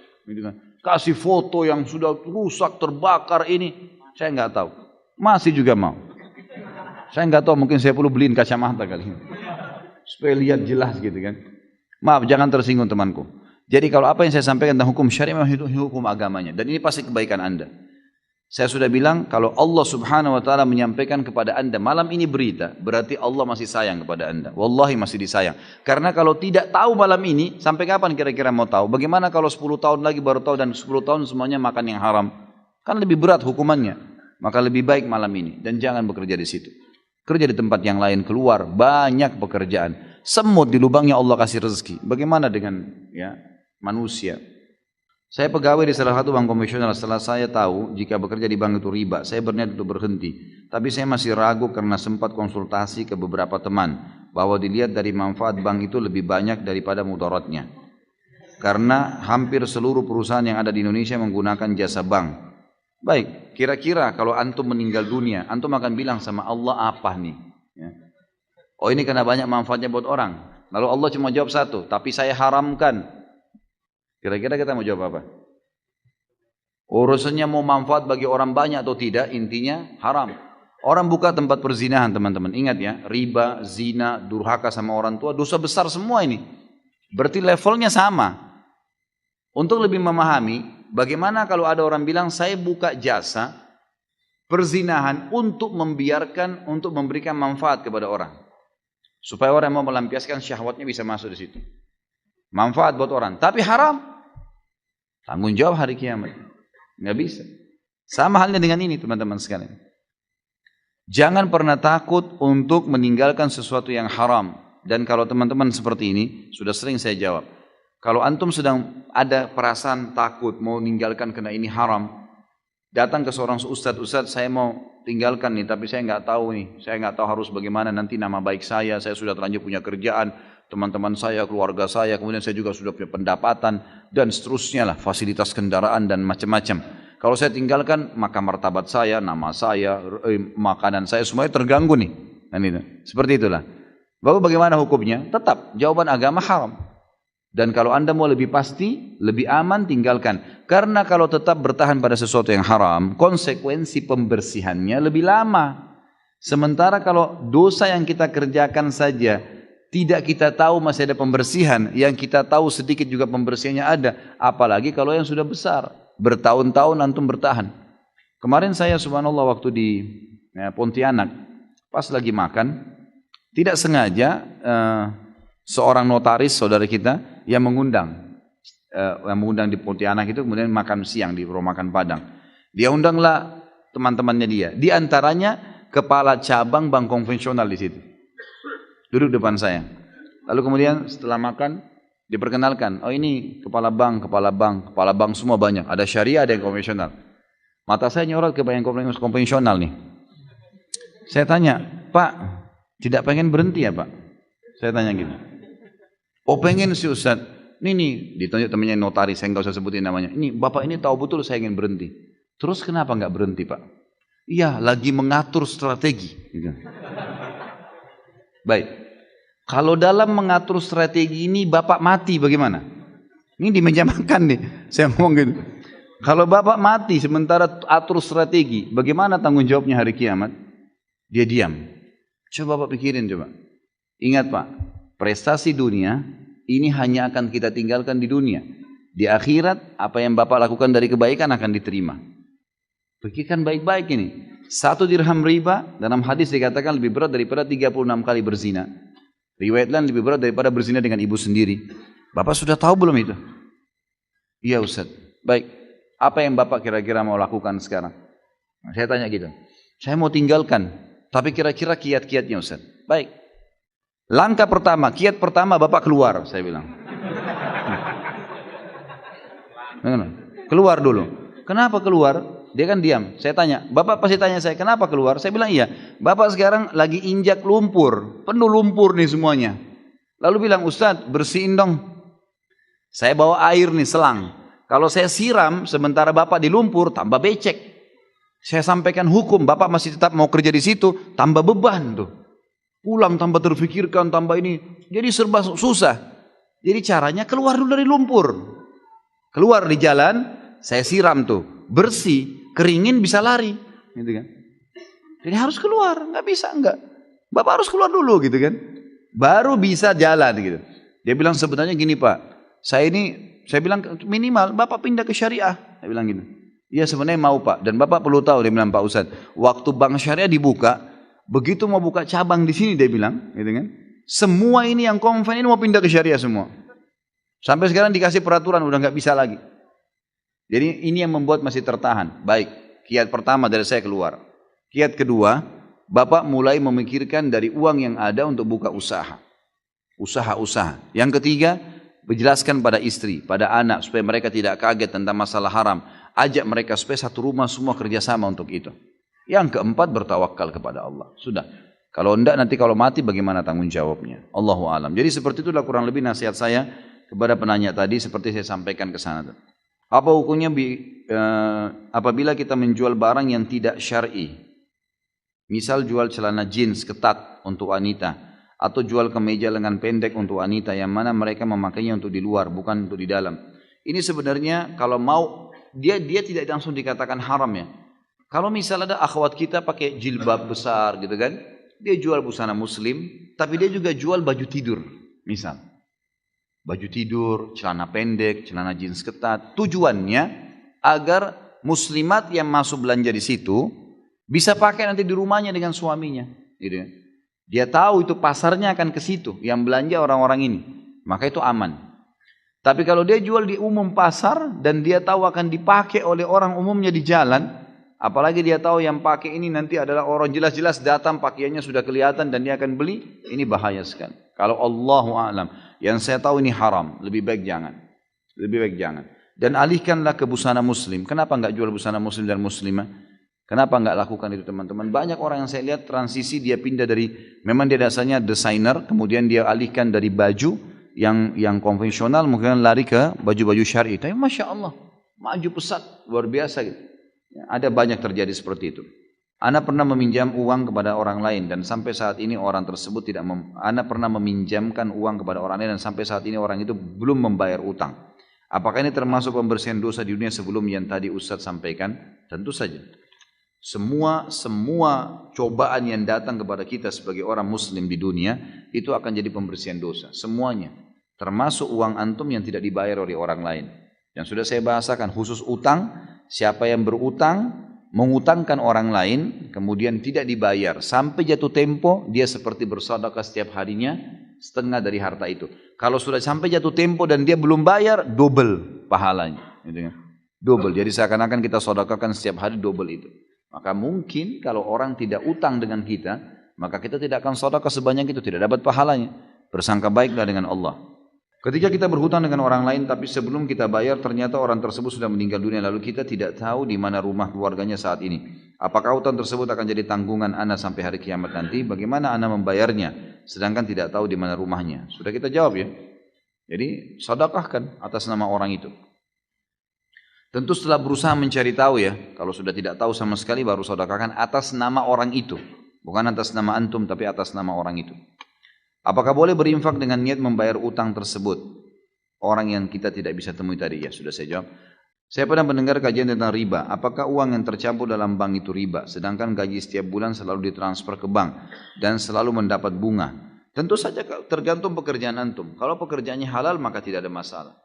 Kasih foto yang sudah rusak, terbakar ini, saya nggak tahu. Masih juga mau. Saya nggak tahu, mungkin saya perlu beliin kacamata kali ini supaya lihat jelas gitu kan. Maaf, jangan tersinggung temanku. Jadi kalau apa yang saya sampaikan tentang hukum syariah memang hukum agamanya, dan ini pasti kebaikan Anda. Saya sudah bilang kalau Allah Subhanahu wa taala menyampaikan kepada Anda malam ini berita, berarti Allah masih sayang kepada Anda. Wallahi masih disayang. Karena kalau tidak tahu malam ini, sampai kapan kira-kira mau tahu? Bagaimana kalau 10 tahun lagi baru tahu dan 10 tahun semuanya makan yang haram? Kan lebih berat hukumannya. Maka lebih baik malam ini dan jangan bekerja di situ. Kerja di tempat yang lain, keluar, banyak pekerjaan. Semut di lubangnya Allah kasih rezeki. Bagaimana dengan ya manusia? Saya pegawai di salah satu bank konvensional. Setelah saya tahu jika bekerja di bank itu riba, saya berniat untuk berhenti. Tapi saya masih ragu karena sempat konsultasi ke beberapa teman bahwa dilihat dari manfaat bank itu lebih banyak daripada mudaratnya. Karena hampir seluruh perusahaan yang ada di Indonesia menggunakan jasa bank. Baik, kira-kira kalau antum meninggal dunia, antum akan bilang sama Allah apa nih? Ya. Oh ini karena banyak manfaatnya buat orang. Lalu Allah cuma jawab satu, tapi saya haramkan. Kira-kira kita mau jawab apa? Urusannya mau manfaat bagi orang banyak atau tidak, intinya haram. Orang buka tempat perzinahan teman-teman, ingat ya, riba, zina, durhaka sama orang tua, dosa besar semua ini. Berarti levelnya sama. Untuk lebih memahami, bagaimana kalau ada orang bilang saya buka jasa perzinahan untuk membiarkan, untuk memberikan manfaat kepada orang, supaya orang mau melampiaskan syahwatnya bisa masuk di situ, manfaat buat orang, tapi haram, tanggung jawab hari kiamat, nggak bisa. Sama halnya dengan ini teman-teman sekalian. Jangan pernah takut untuk meninggalkan sesuatu yang haram. Dan kalau teman-teman seperti ini sudah sering saya jawab. Kalau antum sedang ada perasaan takut mau meninggalkan karena ini haram, datang ke seorang ustadz, saya mau tinggalkan nih, tapi saya nggak tahu nih, saya nggak tahu harus bagaimana nanti nama baik saya sudah terlanjur punya kerjaan, teman-teman saya, keluarga saya, kemudian saya juga sudah punya pendapatan dan seterusnya lah, fasilitas kendaraan dan macam-macam. Kalau saya tinggalkan, maka martabat saya, nama saya, makanan saya semuanya terganggu nih. Dan itu, seperti itulah. Lalu bagaimana hukumnya? Tetap jawaban agama haram. Dan kalau anda mau lebih pasti, lebih aman, tinggalkan. Karena kalau tetap bertahan pada sesuatu yang haram, konsekuensi pembersihannya lebih lama. Sementara kalau dosa yang kita kerjakan saja, tidak kita tahu masih ada pembersihan, yang kita tahu sedikit juga pembersihannya ada. Apalagi kalau yang sudah besar, bertahun-tahun antum bertahan. Kemarin saya subhanallah waktu di Pontianak, pas lagi makan, tidak sengaja seorang notaris saudara kita yang mengundang di Pontianak itu, kemudian makan siang di rumah makan Padang. Dia undanglah teman-temannya dia. Di antaranya kepala cabang bank konvensional di situ. Duduk depan saya. Lalu kemudian setelah makan, Diperkenalkan, oh ini kepala bank semua banyak. Ada syariah, ada yang konvensional. Mata saya nyorot ke yang konvensional nih. Saya tanya, Pak, tidak pengen berhenti ya Pak? Saya tanya gitu. Oh pengen sih Ustaz. Ini nih, ditunjuk temannya notaris, saya nggak usah sebutin namanya. Ini Bapak ini tahu betul saya ingin berhenti. Terus kenapa nggak berhenti Pak? Iya, lagi mengatur strategi. Gitu. Baik, kalau dalam mengatur strategi ini Bapak mati bagaimana? Ini di meja makan nih, saya ngomong gitu. Kalau Bapak mati sementara atur strategi, bagaimana tanggung jawabnya hari kiamat? Dia diam. Coba Bapak pikirin coba. Ingat Pak, prestasi dunia ini hanya akan kita tinggalkan di dunia. Di akhirat, apa yang Bapak lakukan dari kebaikan akan diterima. Pikirkan baik-baik ini. 1 dirham riba, dalam hadis dikatakan lebih berat daripada 36 kali berzina. Riwayat lain lebih berat daripada berzina dengan ibu sendiri. Bapak sudah tahu belum itu? Iya Ustaz. Baik, apa yang Bapak kira-kira mau lakukan sekarang? Nah, saya tanya gitu. Saya mau tinggalkan, tapi kira-kira kiat-kiatnya Ustaz. Baik. Langkah pertama, kiat pertama Bapak keluar, saya bilang. Keluar dulu. Kenapa keluar? Dia kan diam. Saya tanya, Bapak pasti tanya saya, kenapa keluar? Saya bilang iya. Bapak sekarang lagi injak lumpur, penuh lumpur nih semuanya. Lalu bilang, Ustadz bersihin dong. Saya bawa air nih selang. Kalau saya siram sementara Bapak di lumpur, tambah becek. Saya sampaikan hukum, Bapak masih tetap mau kerja di situ, tambah beban tuh. Pulang tambah terfikirkan, tambah ini. Jadi serba susah. Jadi caranya keluar dulu dari lumpur. Keluar di jalan, saya siram tuh. Bersih, keringin bisa lari. Gitu kan. Jadi harus keluar, nggak bisa enggak. Bapak harus keluar dulu gitu kan. Baru bisa jalan gitu. Dia bilang sebenarnya gini Pak. Saya bilang minimal Bapak pindah ke syariah. Saya bilang gitu. Iya sebenarnya mau Pak. Dan Bapak perlu tahu, dia bilang Pak Ustadz. Waktu bank syariah dibuka, begitu mau buka cabang di sini dia bilang, gitu kan? Semua ini yang konven ini mau pindah ke syariah semua. Sampai sekarang dikasih peraturan udah nggak bisa lagi. Jadi ini yang membuat masih tertahan. Baik, kiat pertama dari saya keluar. Kiat kedua, Bapak mulai memikirkan dari uang yang ada untuk buka usaha. Usaha-usaha. Yang ketiga, menjelaskan pada istri, pada anak supaya mereka tidak kaget tentang masalah haram. Ajak mereka supaya satu rumah semua kerjasama untuk itu. Yang keempat bertawakal kepada Allah. Sudah. Kalau enggak nanti kalau mati bagaimana tanggung jawabnya? Allahu a'lam. Jadi seperti itulah kurang lebih nasihat saya kepada penanya tadi seperti saya sampaikan ke sana. Apa hukumnya apabila kita menjual barang yang tidak syar'i? Misal jual celana jeans ketat untuk wanita atau jual kemeja lengan pendek untuk wanita yang mana mereka memakainya untuk di luar bukan untuk di dalam. Ini sebenarnya kalau mau dia tidak langsung dikatakan haram ya. Kalau misalnya ada akhwat kita pakai jilbab besar gitu kan, dia jual busana muslim, tapi dia juga jual baju tidur, misal. Baju tidur, celana pendek, celana jeans ketat. Tujuannya agar muslimat yang masuk belanja di situ bisa pakai nanti di rumahnya dengan suaminya. Gitu. Dia tahu itu pasarnya akan ke situ, yang belanja orang-orang ini. Maka itu aman. Tapi kalau dia jual di umum pasar dan dia tahu akan dipakai oleh orang umumnya di jalan, apalagi dia tahu yang pakai ini nanti adalah orang jelas-jelas datang pakaiannya sudah kelihatan dan dia akan beli, ini bahaya sekali. Kalau Allahu a'lam, yang saya tahu ini haram, lebih baik jangan. Lebih baik jangan. Dan alihkanlah ke busana muslim. Kenapa enggak jual busana muslim dan muslimah? Kenapa enggak lakukan itu teman-teman? Banyak orang yang saya lihat transisi dia pindah dari, memang dia dasarnya desainer, kemudian dia alihkan dari baju yang konvensional, mungkin lari ke baju-baju syar'i. Tapi Masya Allah, maju pesat, luar biasa gitu. Ada banyak terjadi seperti itu. Ana pernah meminjam uang kepada orang lain dan sampai saat ini orang tersebut Ana pernah meminjamkan uang kepada orang lain dan sampai saat ini orang itu belum membayar utang. Apakah ini termasuk pembersihan dosa di dunia sebelum yang tadi Ustaz sampaikan? Tentu saja. Semua cobaan yang datang kepada kita sebagai orang muslim di dunia itu akan jadi pembersihan dosa. Semuanya. Termasuk uang antum yang tidak dibayar oleh orang lain. Yang sudah saya bahasakan khusus utang. Siapa yang berutang mengutangkan orang lain kemudian tidak dibayar sampai jatuh tempo dia seperti bersedekah setiap harinya setengah dari harta itu. Kalau sudah sampai jatuh tempo dan dia belum bayar double pahalanya, gitu kan? Double. Jadi seakan-akan kita sedekahkan setiap hari double itu. Maka mungkin kalau orang tidak utang dengan kita, maka kita tidak akan sedekah sebanyak itu, tidak dapat pahalanya. Bersangka baiklah dengan Allah. Ketika kita berhutang dengan orang lain, tapi sebelum kita bayar ternyata orang tersebut sudah meninggal dunia, lalu kita tidak tahu di mana rumah keluarganya saat ini. Apakah hutang tersebut akan jadi tanggungan ana sampai hari kiamat nanti? Bagaimana ana membayarnya, sedangkan tidak tahu di mana rumahnya? Sudah kita jawab ya. Jadi sedekahkan atas nama orang itu. Tentu setelah berusaha mencari tahu ya, kalau sudah tidak tahu sama sekali baru sedekahkan atas nama orang itu. Bukan atas nama antum tapi atas nama orang itu. Apakah boleh berinfak dengan niat membayar utang tersebut? Orang yang kita tidak bisa temui tadi, ya sudah saya jawab. Saya pernah mendengar kajian tentang riba. Apakah uang yang tercampur dalam bank itu riba? Sedangkan gaji setiap bulan selalu ditransfer ke bank dan selalu mendapat bunga. Tentu saja tergantung pekerjaan antum. Kalau pekerjaannya halal maka tidak ada masalah.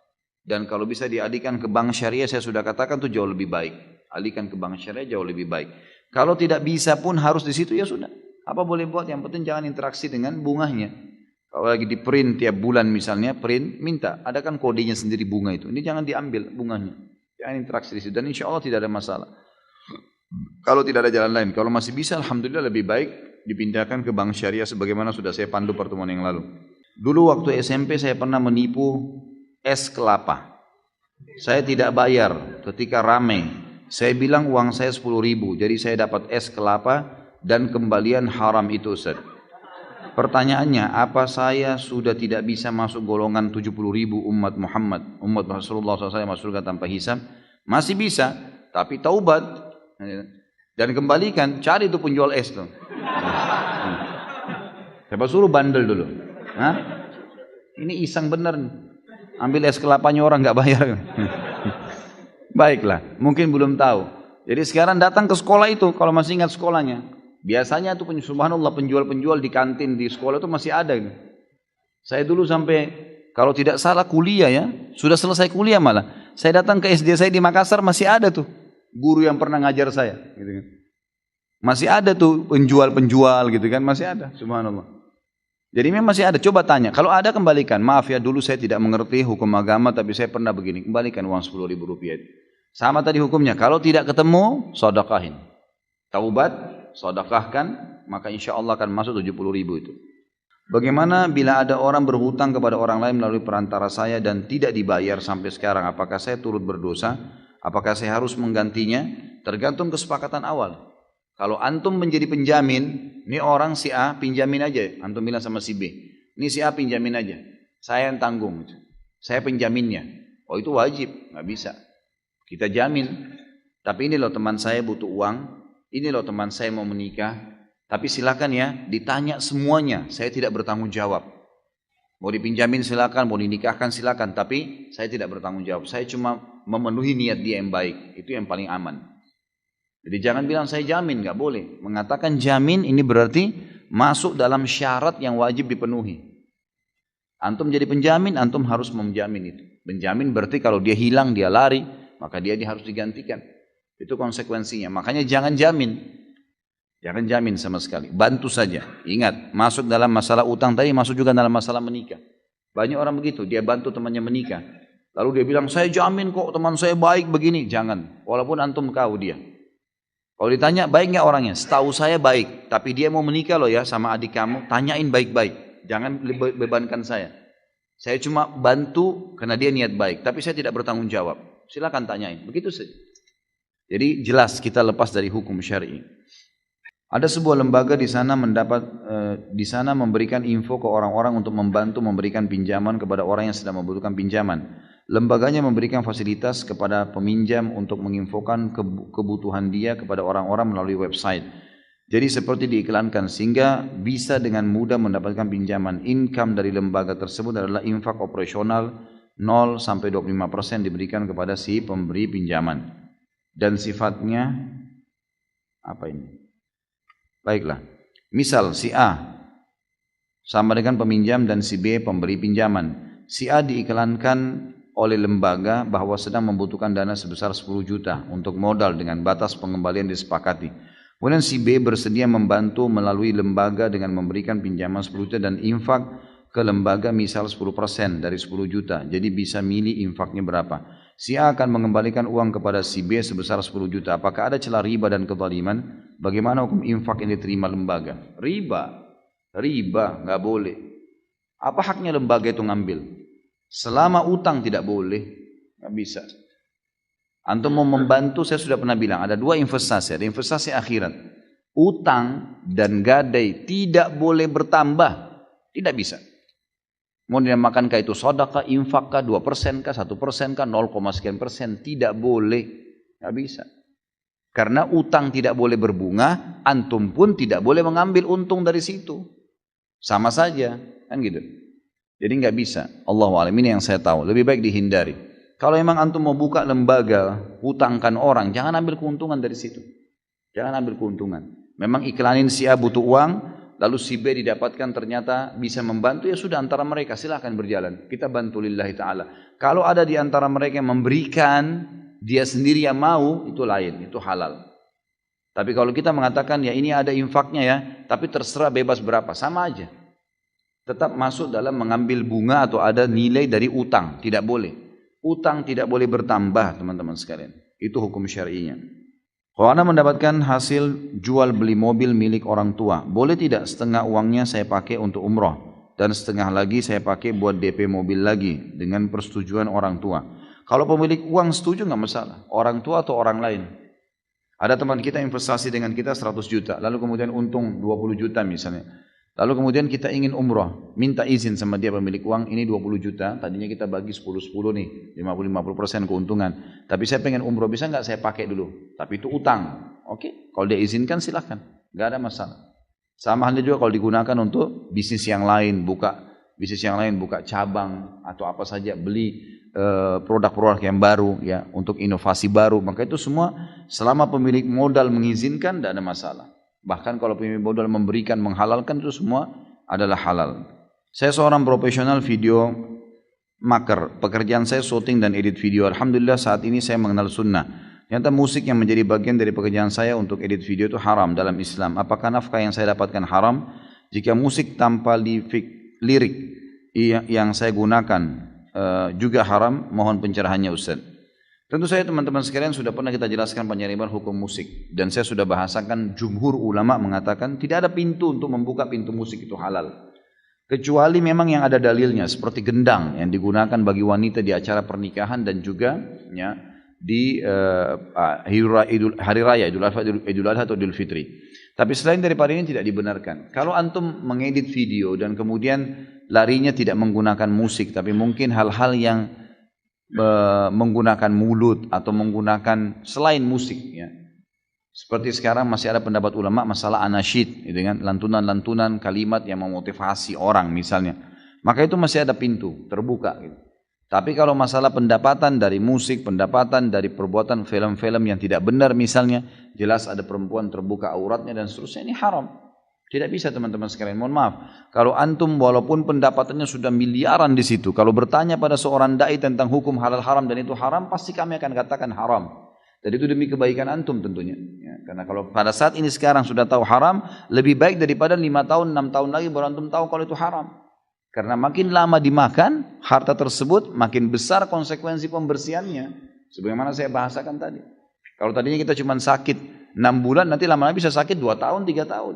Dan kalau bisa dialihkan ke bank syariah, saya sudah katakan itu jauh lebih baik. Alihkan ke bank syariah jauh lebih baik. Kalau tidak bisa pun harus di situ, ya sudah. Apa boleh buat, yang penting jangan interaksi dengan bunganya. Kalau lagi di print tiap bulan misalnya, print, minta, ada kan kodenya sendiri bunga itu. Ini jangan diambil bunganya. Jangan interaksi di situ. Dan insya Allah tidak ada masalah. Kalau tidak ada jalan lain. Kalau masih bisa, alhamdulillah lebih baik dipindahkan ke bank syariah sebagaimana sudah saya pandu pertemuan yang lalu. Dulu waktu SMP saya pernah menipu es kelapa. Saya tidak bayar ketika ramai. Saya bilang uang saya 10.000. Jadi saya dapat es kelapa dan kembalian haram itu, Ustaz. Pertanyaannya, apa saya sudah tidak bisa masuk golongan 70.000 umat Muhammad, umat Rasulullah SAW masuk surga tanpa hisab? Masih bisa, tapi taubat dan kembalikan. Cari itu penjual es tuh. Coba suruh bandel dulu. Hah? Ini iseng bener nih. Ambil es kelapanya orang nggak bayar. Baiklah, mungkin belum tahu. Jadi sekarang datang ke sekolah itu, kalau masih ingat sekolahnya. Biasanya tuh subhanallah penjual-penjual di kantin di sekolah itu masih ada. Saya dulu sampai kalau tidak salah kuliah ya, sudah selesai kuliah malah. Saya datang ke SD saya di Makassar masih ada tuh guru yang pernah ngajar saya. Gitu kan. Masih ada tuh penjual-penjual gitu kan, masih ada, subhanallah. Jadi memang masih ada, coba tanya. Kalau ada kembalikan, maaf ya dulu saya tidak mengerti hukum agama tapi saya pernah begini, kembalikan uang 10.000 rupiah itu. Sama tadi hukumnya, kalau tidak ketemu, sedekahin. Taubat, sedekahkan, maka insya Allah akan masuk 70.000 itu. Bagaimana bila ada orang berhutang kepada orang lain melalui perantara saya dan tidak dibayar sampai sekarang, apakah saya turut berdosa? Apakah saya harus menggantinya? Tergantung kesepakatan awal. Kalau antum menjadi penjamin, ini orang si A pinjamin aja, antum bilang sama si B, ini si A pinjamin aja, saya yang tanggung, saya penjaminnya. Oh itu wajib, nggak bisa. Kita jamin, tapi ini loh teman saya butuh uang, ini loh teman saya mau menikah, tapi silakan ya ditanya semuanya, saya tidak bertanggung jawab. Mau dipinjamin silakan, mau dinikahkan silakan, tapi saya tidak bertanggung jawab. Saya cuma memenuhi niat dia yang baik, itu yang paling aman. Jadi jangan bilang saya jamin, nggak boleh. Mengatakan jamin ini berarti masuk dalam syarat yang wajib dipenuhi. Antum jadi penjamin, antum harus menjamin itu. Penjamin berarti kalau dia hilang, dia lari, maka dia harus digantikan. Itu konsekuensinya. Makanya jangan jamin. Jangan jamin sama sekali. Bantu saja. Ingat, masuk dalam masalah utang tadi, masuk juga dalam masalah menikah. Banyak orang begitu, dia bantu temannya menikah. Lalu dia bilang, saya jamin kok teman saya baik begini. Jangan, walaupun antum tahu dia. Kalau ditanya baik nggak orangnya, setahu saya baik, tapi dia mau menikah loh ya sama adik kamu, tanyain baik-baik, jangan bebankan saya. Saya cuma bantu karena dia niat baik, tapi saya tidak bertanggung jawab. Silakan tanyain, begitu saja. Jadi jelas kita lepas dari hukum syar'i. Ada sebuah lembaga di sana memberikan info ke orang-orang untuk membantu memberikan pinjaman kepada orang yang sedang membutuhkan pinjaman. Lembaganya memberikan fasilitas kepada peminjam untuk menginfokan kebutuhan dia kepada orang-orang melalui website. Jadi seperti diiklankan sehingga bisa dengan mudah mendapatkan pinjaman. Income dari lembaga tersebut adalah infak operasional 0 sampai 25% diberikan kepada si pemberi pinjaman. Dan sifatnya apa ini? Baiklah. Misal si A sama dengan peminjam dan si B pemberi pinjaman. Si A diiklankan oleh lembaga bahwa sedang membutuhkan dana sebesar 10 juta untuk modal dengan batas pengembalian disepakati. Kemudian si B bersedia membantu melalui lembaga dengan memberikan pinjaman 10 juta dan infak ke lembaga misal 10% dari 10 juta. Jadi bisa milih infaknya berapa. Si A akan mengembalikan uang kepada si B sebesar 10 juta. Apakah ada celah riba dan kezaliman? Bagaimana hukum infak yang diterima lembaga? Riba, nggak boleh. Apa haknya lembaga itu ngambil? Selama utang tidak boleh, nggak bisa. Antum mau membantu, saya sudah pernah bilang, ada dua investasi, ada investasi akhirat. Utang dan gadai tidak boleh bertambah, tidak bisa. Mau dinamakan itu sedekah, infak kah, 2% kah, 1% kah, 0, sekian persen, tidak boleh, nggak bisa. Karena utang tidak boleh berbunga, antum pun tidak boleh mengambil untung dari situ. Sama saja, kan gitu. Jadi nggak bisa. Allahu a'lam, ini yang saya tahu. Lebih baik dihindari. Kalau memang antum mau buka lembaga, hutangkan orang, jangan ambil keuntungan dari situ. Jangan ambil keuntungan. Memang iklanin si A butuh uang, lalu si B didapatkan ternyata bisa membantu, ya sudah antara mereka silahkan berjalan. Kita bantu lillahi ta'ala. Kalau ada di antara mereka yang memberikan, dia sendiri yang mau, itu lain, itu halal. Tapi kalau kita mengatakan ya ini ada infaknya ya, tapi terserah bebas berapa, sama aja. Tetap masuk dalam mengambil bunga atau ada nilai dari utang, tidak boleh. Utang tidak boleh bertambah teman-teman sekalian. Itu hukum syar'inya. Kalau Anda mendapatkan hasil jual beli mobil milik orang tua, boleh tidak setengah uangnya saya pakai untuk umroh dan setengah lagi saya pakai buat DP mobil lagi dengan persetujuan orang tua. Kalau pemilik uang setuju nggak masalah, orang tua atau orang lain. Ada teman kita investasi dengan kita 100 juta, lalu kemudian untung 20 juta misalnya. Lalu kemudian kita ingin umroh, minta izin sama dia pemilik uang, ini 20 juta, tadinya kita bagi 10-10 nih, 50-50% keuntungan. Tapi saya pengen umroh, bisa nggak saya pakai dulu? Tapi itu utang. Oke, kalau dia izinkan silahkan, nggak ada masalah. Sama halnya juga kalau digunakan untuk bisnis yang lain, buka cabang atau apa saja, beli produk-produk yang baru ya, untuk inovasi baru, maka itu semua selama pemilik modal mengizinkan tidak ada masalah. Bahkan kalau pemilik modal memberikan, menghalalkan, itu semua adalah halal. Saya seorang profesional video maker, pekerjaan saya syuting dan edit video. Alhamdulillah saat ini saya mengenal sunnah. Ternyata musik yang menjadi bagian dari pekerjaan saya untuk edit video itu haram dalam Islam. Apakah nafkah yang saya dapatkan haram? Jika musik tanpa lirik yang saya gunakan juga haram, mohon pencerahannya Ustaz. Tentu saja teman-teman sekalian sudah pernah kita jelaskan panjang lebar hukum musik. Dan saya sudah bahasakan, jumhur ulama mengatakan tidak ada pintu untuk membuka pintu musik itu halal. Kecuali memang yang ada dalilnya, seperti gendang yang digunakan bagi wanita di acara pernikahan dan juga ya, di hari raya Idul Adha atau Idul Fitri. Tapi selain daripada ini tidak dibenarkan. Kalau antum mengedit video dan kemudian larinya tidak menggunakan musik, tapi mungkin hal-hal yang menggunakan mulut atau menggunakan selain musik ya. Seperti sekarang masih ada pendapat ulama masalah anasyid gitu kan, lantunan-lantunan kalimat yang memotivasi orang misalnya. Maka itu masih ada pintu terbuka gitu. Tapi kalau masalah pendapatan dari musik, pendapatan dari perbuatan film-film yang tidak benar misalnya, jelas ada perempuan terbuka auratnya dan seterusnya, ini haram. Tidak bisa teman-teman sekalian, mohon maaf. Kalau antum walaupun pendapatannya sudah miliaran di situ, kalau bertanya pada seorang dai tentang hukum halal haram dan itu haram, pasti kami akan katakan haram. Dan itu demi kebaikan antum tentunya. Ya, karena kalau pada saat ini sekarang sudah tahu haram, lebih baik daripada 5 tahun, 6 tahun lagi baru antum tahu kalau itu haram. Karena makin lama dimakan, harta tersebut makin besar konsekuensi pembersihannya. Sebagaimana saya bahasakan tadi. Kalau tadinya kita cuma sakit 6 bulan, nanti lama-lama bisa sakit 2 tahun, 3 tahun.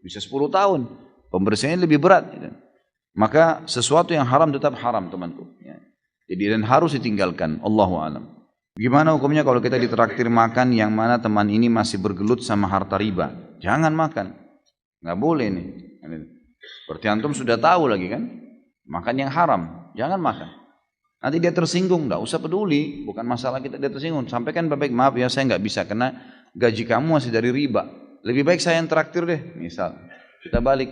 Bisa 10 tahun. Pembersihannya lebih berat. Maka sesuatu yang haram tetap haram temanku. Jadi dan harus ditinggalkan. Allahu a'lam. Gimana hukumnya kalau kita ditraktir makan yang mana teman ini masih bergelut sama harta riba? Jangan makan. Nggak boleh nih. Berarti antum sudah tahu lagi kan? Makan yang haram. Jangan makan. Nanti dia tersinggung. Nggak usah peduli. Bukan masalah kita dia tersinggung. Sampaikan baik-baik, maaf ya saya nggak bisa karena gaji kamu masih dari riba. Lebih baik saya yang traktir deh. Misal. Kita balik.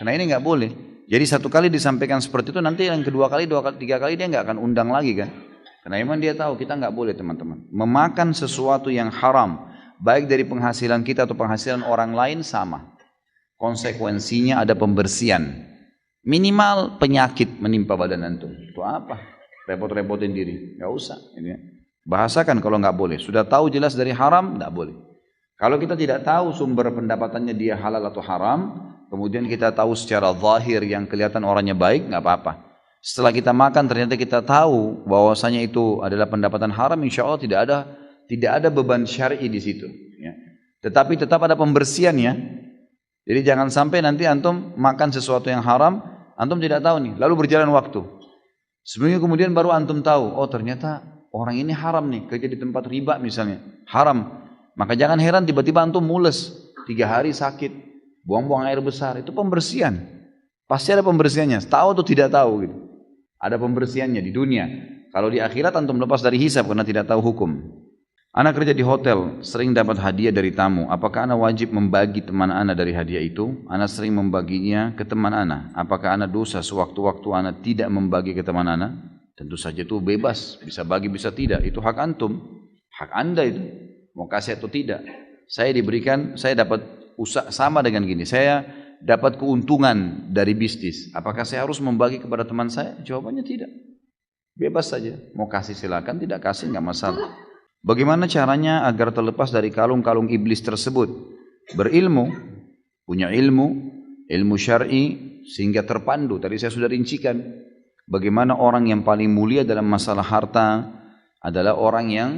Karena ini nggak boleh. Jadi satu kali disampaikan seperti itu, nanti yang kedua kali, 2 kali, 3 kali dia nggak akan undang lagi kan? Karena memang dia tahu kita nggak boleh teman-teman. Memakan sesuatu yang haram, baik dari penghasilan kita atau penghasilan orang lain sama. Konsekuensinya ada pembersihan. Minimal penyakit menimpa badan antum. Itu apa? Repot-repotin diri. Nggak usah. Bahasakan kalau nggak boleh. Sudah tahu jelas dari haram, nggak boleh. Kalau kita tidak tahu sumber pendapatannya dia halal atau haram, kemudian kita tahu secara zahir yang kelihatan orangnya baik, nggak apa-apa. Setelah kita makan ternyata kita tahu bahwasanya itu adalah pendapatan haram, insya Allah tidak ada beban syar'i di situ. Ya. Tetapi tetap ada pembersihannya. Jadi jangan sampai nanti antum makan sesuatu yang haram, antum tidak tahu nih, lalu berjalan waktu. Sebenarnya kemudian baru antum tahu, oh ternyata orang ini haram nih, kerja di tempat riba misalnya, haram. Maka jangan heran tiba-tiba antum mules, 3 hari sakit, buang-buang air besar, itu pembersihan. Pasti ada pembersihannya, tahu atau tidak tahu gitu. Ada pembersihannya di dunia. Kalau di akhirat antum lepas dari hisab karena tidak tahu hukum. Ana kerja di hotel, sering dapat hadiah dari tamu. Apakah ana wajib membagi teman ana dari hadiah itu? Ana sering membaginya ke teman ana. Apakah ana dosa sewaktu-waktu ana tidak membagi ke teman ana? Tentu saja itu bebas, bisa bagi bisa tidak. Itu hak antum, hak anda itu. Mau kasih atau tidak. Saya diberikan, saya dapat usaha sama dengan gini. Saya dapat keuntungan dari bisnis. Apakah saya harus membagi kepada teman saya? Jawabannya tidak. Bebas saja. Mau kasih silakan, tidak kasih nggak masalah. Bagaimana caranya agar terlepas dari kalung-kalung iblis tersebut? Berilmu, punya ilmu syar'i sehingga terpandu. Tadi saya sudah rincikan bagaimana orang yang paling mulia dalam masalah harta adalah orang yang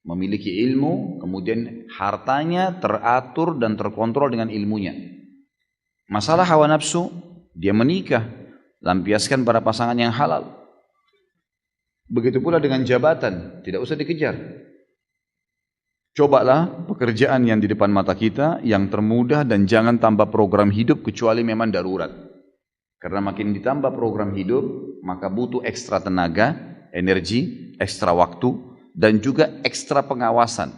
memiliki ilmu, kemudian hartanya teratur dan terkontrol dengan ilmunya. Masalah hawa nafsu, dia menikah, lampiaskan pada pasangan yang halal. Begitu pula dengan jabatan, tidak usah dikejar. Cobalah pekerjaan yang di depan mata kita yang termudah dan jangan tambah program hidup kecuali memang darurat. Karena makin ditambah program hidup, maka butuh ekstra tenaga, energi, ekstra waktu, dan juga ekstra pengawasan.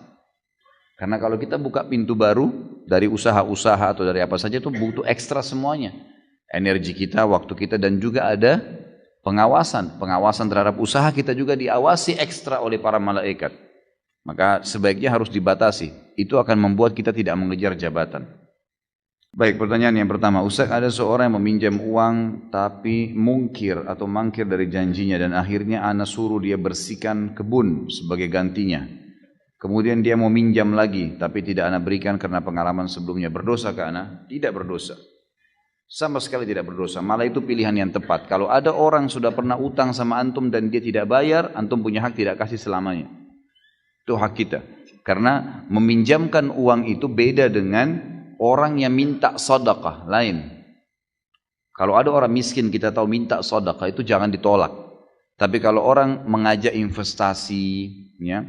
Karena kalau kita buka pintu baru dari usaha-usaha atau dari apa saja itu butuh ekstra semuanya. Energi kita, waktu kita, dan juga ada pengawasan. Pengawasan terhadap usaha kita juga diawasi ekstra oleh para malaikat. Maka sebaiknya harus dibatasi. Itu akan membuat kita tidak mengejar jabatan. Baik, pertanyaan yang pertama. Ustaz, ada seorang yang meminjam uang tapi mungkir atau mangkir dari janjinya dan akhirnya ana suruh dia bersihkan kebun sebagai gantinya. Kemudian dia mau minjam lagi tapi tidak ana berikan karena pengalaman sebelumnya. Berdosa ke ana? Tidak berdosa. Sama sekali tidak berdosa. Malah itu pilihan yang tepat. Kalau ada orang sudah pernah utang sama antum dan dia tidak bayar, antum punya hak tidak kasih selamanya. Itu hak kita. Karena meminjamkan uang itu beda dengan orang yang minta sedekah, lain. Kalau ada orang miskin kita tahu minta sedekah itu jangan ditolak. Tapi kalau orang mengajak investasi, ya,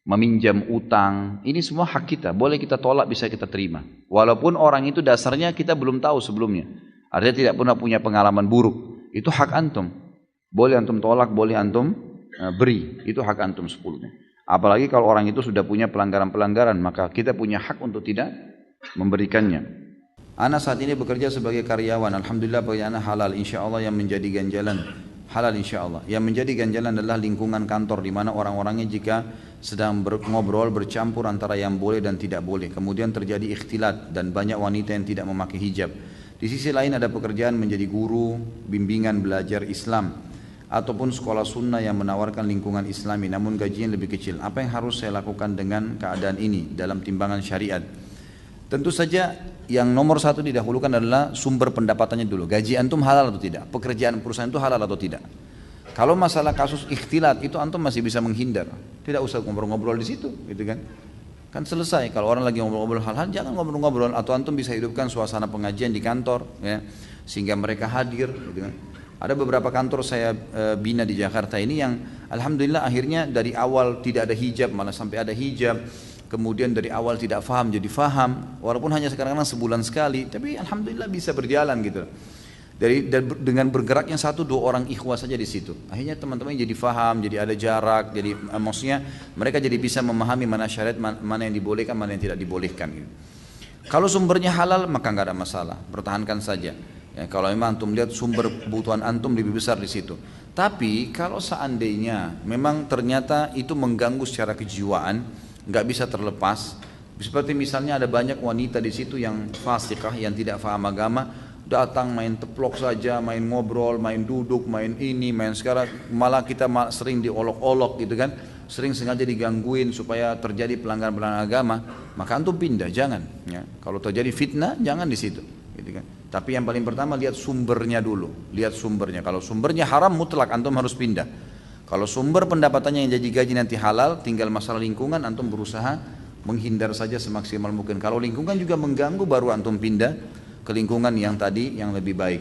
meminjam utang, ini semua hak kita. Boleh kita tolak, bisa kita terima. Walaupun orang itu dasarnya kita belum tahu sebelumnya. Artinya tidak pernah punya pengalaman buruk. Itu hak antum. Boleh antum tolak, boleh antum beri. Itu hak antum sepuluhnya. Apalagi kalau orang itu sudah punya pelanggaran-pelanggaran, maka kita punya hak untuk tidak memberikannya. Ana saat ini bekerja sebagai karyawan. Alhamdulillah pekerjaan halal. Insya Allah yang menjadi ganjalan halal insya Allah. Yang menjadi ganjalan adalah lingkungan kantor di mana orang-orangnya jika sedang ngobrol bercampur antara yang boleh dan tidak boleh. Kemudian terjadi ikhtilat dan banyak wanita yang tidak memakai hijab. Di sisi lain ada pekerjaan menjadi guru, bimbingan belajar Islam. Ataupun sekolah sunnah yang menawarkan lingkungan islami namun gajinya lebih kecil. Apa yang harus saya lakukan dengan keadaan ini dalam timbangan syariat? Tentu saja yang nomor satu didahulukan adalah sumber pendapatannya dulu. Gaji antum halal atau tidak? Pekerjaan perusahaan itu halal atau tidak? Kalau masalah kasus ikhtilat itu antum masih bisa menghindar. Tidak usah ngobrol-ngobrol di situ, gitu kan? Kan selesai. Kalau orang lagi ngobrol-ngobrol hal-hal jangan ngobrol-ngobrol. Atau antum bisa hidupkan suasana pengajian di kantor, ya, sehingga mereka hadir, gitu kan? Ada beberapa kantor saya bina di Jakarta ini yang alhamdulillah akhirnya dari awal tidak ada hijab malah sampai ada hijab. Kemudian dari awal tidak faham jadi faham. Walaupun hanya sekarang sebulan sekali, tapi alhamdulillah bisa berjalan gitu. Dengan bergeraknya 1-2 orang ikhwah saja di situ. Akhirnya teman-teman jadi faham, jadi ada jarak, jadi maksudnya mereka jadi bisa memahami mana syariat, mana yang dibolehkan, mana yang tidak dibolehkan gitu. Kalau sumbernya halal maka nggak ada masalah, pertahankan saja. Ya, kalau memang antum lihat sumber kebutuhan antum lebih besar di situ. Tapi kalau seandainya memang ternyata itu mengganggu secara kejiwaan, nggak bisa terlepas. Seperti misalnya ada banyak wanita di situ yang fasikah, yang tidak paham agama, datang main teplok saja, main ngobrol, main duduk, main ini, main sekarang. Malah kita sering diolok-olok gitu kan, sering sengaja digangguin supaya terjadi pelanggaran-pelanggaran agama. Maka antum pindah, jangan. Ya. Kalau terjadi fitnah, jangan di situ. Gitu kan. Tapi yang paling pertama lihat sumbernya dulu, lihat sumbernya. Kalau sumbernya haram mutlak antum harus pindah. Kalau sumber pendapatannya yang jadi gaji nanti halal, tinggal masalah lingkungan antum berusaha menghindar saja semaksimal mungkin. Kalau lingkungan juga mengganggu baru antum pindah ke lingkungan yang tadi yang lebih baik.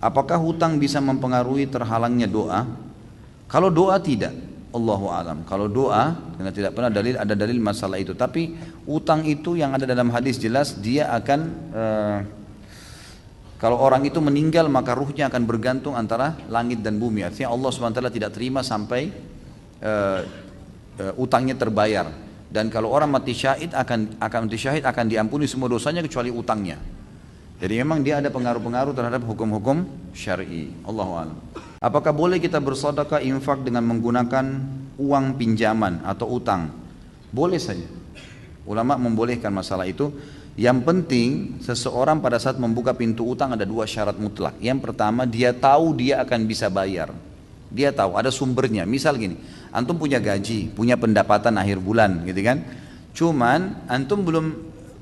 Apakah hutang bisa mempengaruhi terhalangnya doa? Kalau doa tidak, Allahu alam. Kalau doa, karena tidak pernah ada dalil masalah itu. Tapi utang itu yang ada dalam hadis jelas dia akan kalau orang itu meninggal maka ruhnya akan bergantung antara langit dan bumi. Artinya Allah SWT tidak terima sampai utangnya terbayar. Dan kalau orang mati syahid akan diampuni semua dosanya kecuali utangnya. Jadi memang dia ada pengaruh-pengaruh terhadap hukum-hukum syar'i. Allahu a'lam. Apakah boleh kita bersedekah infak dengan menggunakan uang pinjaman atau utang? Boleh saja. Ulama membolehkan masalah itu. Yang penting seseorang pada saat membuka pintu utang ada dua syarat mutlak. Yang pertama dia tahu dia akan bisa bayar. Dia tahu ada sumbernya. Misal gini, antum punya gaji, punya pendapatan akhir bulan gitu kan. Cuman antum belum,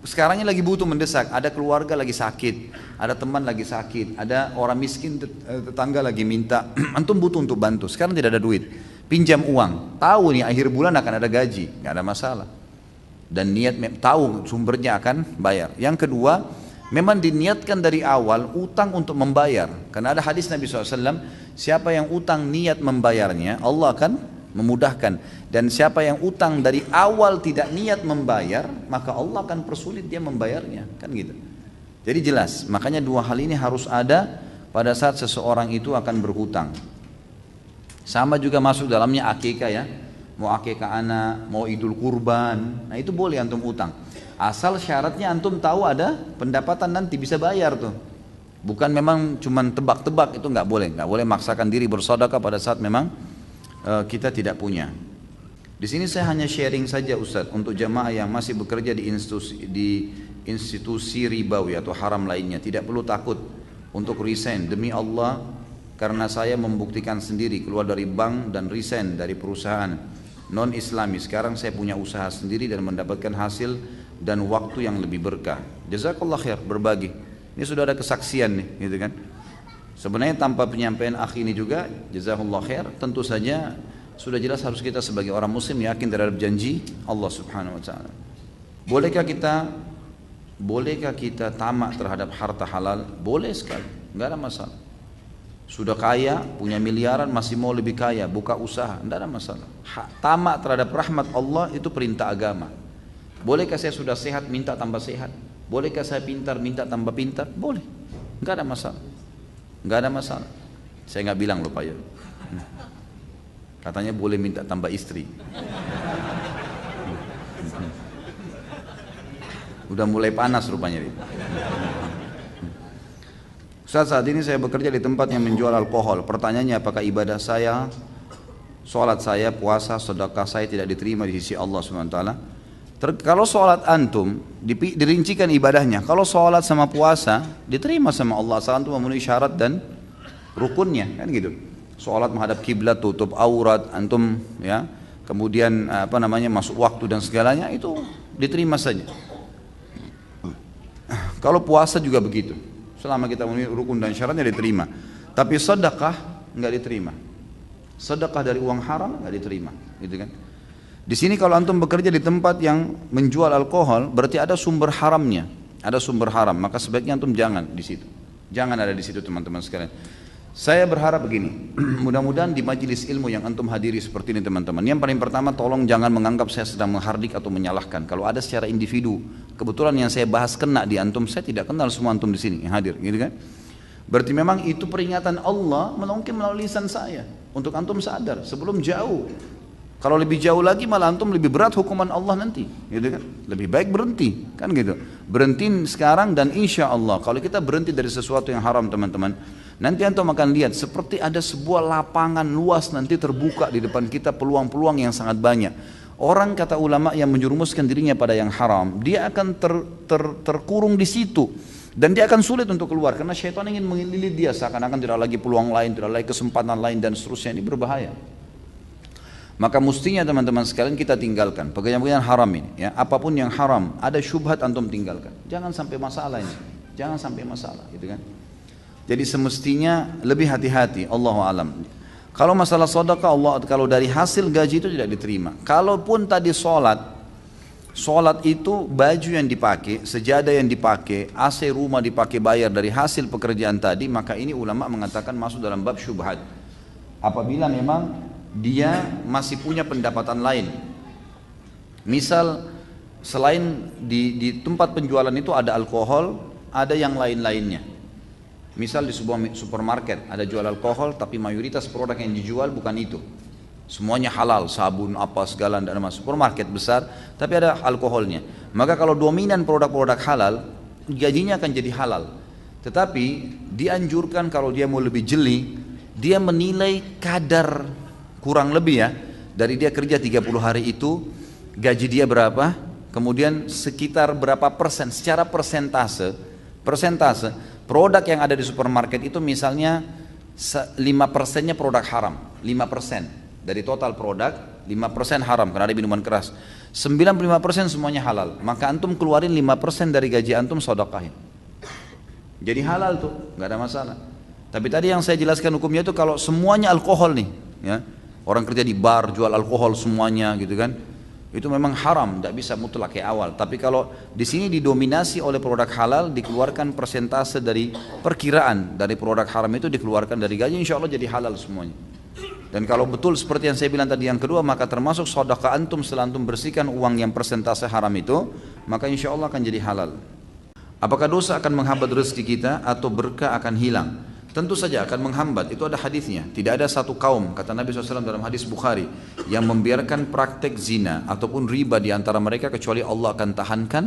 sekarangnya lagi butuh mendesak, ada keluarga lagi sakit, ada teman lagi sakit, ada orang miskin tetangga lagi minta, antum butuh untuk bantu, sekarang tidak ada duit, pinjam uang, tahu nih akhir bulan akan ada gaji, nggak ada masalah. Dan niat tahu sumbernya akan bayar. Yang kedua, memang diniatkan dari awal utang untuk membayar. Karena ada hadis Nabi SAW, siapa yang utang niat membayarnya, Allah akan memudahkan. Dan siapa yang utang dari awal tidak niat membayar, maka Allah akan persulit dia membayarnya. Kan gitu. Jadi jelas, makanya dua hal ini harus ada pada saat seseorang itu akan berhutang. Sama juga masuk dalamnya akikah ya. Mau akikah anak, mau idul kurban, nah itu boleh antum utang. Asal syaratnya antum tahu ada pendapatan nanti bisa bayar tuh. Bukan memang cuman tebak-tebak, itu nggak boleh maksakan diri bersedekah pada saat memang kita tidak punya. Di sini saya hanya sharing saja Ustaz untuk jamaah yang masih bekerja di institusi ribawi atau haram lainnya, tidak perlu takut untuk resign demi Allah, karena saya membuktikan sendiri keluar dari bank dan resign dari perusahaan non islami. Sekarang saya punya usaha sendiri dan mendapatkan hasil dan waktu yang lebih berkah. Jazakallah khair, berbagi. Ini sudah ada kesaksian nih, gitu kan. Sebenarnya tanpa penyampaian akhi ini juga, jazakallah khair, tentu saja sudah jelas harus kita sebagai orang muslim yakin terhadap janji Allah Subhanahu wa taala. Bolehkah kita tamak terhadap harta halal? Boleh sekali, enggak ada masalah. Sudah kaya, punya miliaran, masih mau lebih kaya, buka usaha, tidak ada masalah. Tamak terhadap rahmat Allah itu perintah agama. Bolehkah saya sudah sehat minta tambah sehat? Bolehkah saya pintar minta tambah pintar? Boleh, nggak ada masalah, nggak ada masalah. Saya nggak bilang loh Pak ya. Katanya boleh minta tambah istri. Udah mulai panas rupanya. Ustaz, saat ini saya bekerja di tempat yang menjual alkohol. Pertanyaannya, apakah ibadah saya, sholat saya, puasa, sedekah saya tidak diterima di sisi Allah SWT? Kalau sholat antum, dirincikan ibadahnya. Kalau sholat sama puasa, diterima sama Allah. Asal antum memenuhi syarat dan rukunnya, kan gitu. Sholat menghadap kiblat, tutup aurat, antum ya, kemudian masuk waktu dan segalanya, itu diterima saja. Kalau puasa juga begitu. Selama kita memenuhi rukun dan syaratnya diterima. Tapi sedekah nggak diterima. Sedekah dari uang haram nggak diterima, gitu kan? Di sini kalau antum bekerja di tempat yang menjual alkohol, berarti ada sumber haramnya, ada sumber haram. Maka sebaiknya antum jangan di situ, jangan ada di situ teman-teman sekalian. Saya berharap begini, mudah-mudahan di majelis ilmu yang antum hadiri seperti ini teman-teman. Yang paling pertama, tolong jangan menganggap saya sedang menghardik atau menyalahkan. Kalau ada secara individu, kebetulan yang saya bahas kena di antum, saya tidak kenal semua antum di sini yang hadir, gitu kan? Berarti memang itu peringatan Allah mungkin melalui lisan saya untuk antum sadar sebelum jauh. Kalau lebih jauh lagi malah antum lebih berat hukuman Allah nanti, gitu kan? Lebih baik berhenti, kan gitu. Berhenti sekarang dan insya Allah kalau kita berhenti dari sesuatu yang haram teman-teman, nanti antum akan lihat seperti ada sebuah lapangan luas nanti terbuka di depan kita, peluang-peluang yang sangat banyak. Orang kata ulama yang menjerumuskan dirinya pada yang haram, dia akan terkurung di situ. Dan dia akan sulit untuk keluar karena syaitan ingin mengelilit dia seakan-akan tidak lagi peluang lain, tidak lagi kesempatan lain dan seterusnya. Ini berbahaya. Maka mestinya teman-teman sekalian kita tinggalkan pekerjaan-pekerjaan haram ini ya. Apapun yang haram, ada syubhat antum tinggalkan. Jangan sampai masalah ini. Jangan sampai masalah, gitu kan? Jadi semestinya lebih hati-hati, Allahu alam. Kalau masalah sedekah, Allah kalau dari hasil gaji itu tidak diterima. Kalaupun tadi sholat Sholat itu baju yang dipakai, sejadah yang dipakai, AC rumah dipakai bayar dari hasil pekerjaan tadi, maka ini ulama mengatakan masuk dalam bab syubhat. Apabila memang dia masih punya pendapatan lain. Misal selain di tempat penjualan itu ada alkohol, ada yang lain-lainnya. Misal di sebuah supermarket ada jual alkohol, tapi mayoritas produk yang dijual bukan itu. Semuanya halal, sabun apa segala, tidak ada masuk. Supermarket besar, tapi ada alkoholnya. Maka kalau dominan produk-produk halal, gajinya akan jadi halal. Tetapi dianjurkan kalau dia mau lebih jeli, dia menilai kadar kurang lebih ya, dari dia kerja 30 hari itu, gaji dia berapa, kemudian sekitar berapa persen, secara persentase, produk yang ada di supermarket itu misalnya 5%-nya produk haram, 5%. Dari total produk, 5% haram karena ada minuman keras. 95% semuanya halal. Maka antum keluarin 5% dari gaji antum sedekahin. Jadi halal tuh, nggak ada masalah. Tapi tadi yang saya jelaskan hukumnya itu kalau semuanya alkohol nih, ya. Orang kerja di bar jual alkohol semuanya gitu kan. Itu memang haram, tidak bisa mutlak kayak awal. Tapi kalau di sini didominasi oleh produk halal, dikeluarkan persentase dari perkiraan dari produk haram itu dikeluarkan dari gaji, insya Allah jadi halal semuanya. Dan kalau betul seperti yang saya bilang tadi yang kedua, maka termasuk sedekah antum setelah antum bersihkan uang yang persentase haram itu, maka insya Allah akan jadi halal. Apakah dosa akan menghambat rezeki kita atau berkah akan hilang? Tentu saja akan menghambat, itu ada hadisnya. Tidak ada satu kaum, kata Nabi SAW dalam hadis Bukhari, yang membiarkan praktek zina ataupun riba di antara mereka kecuali Allah akan tahankan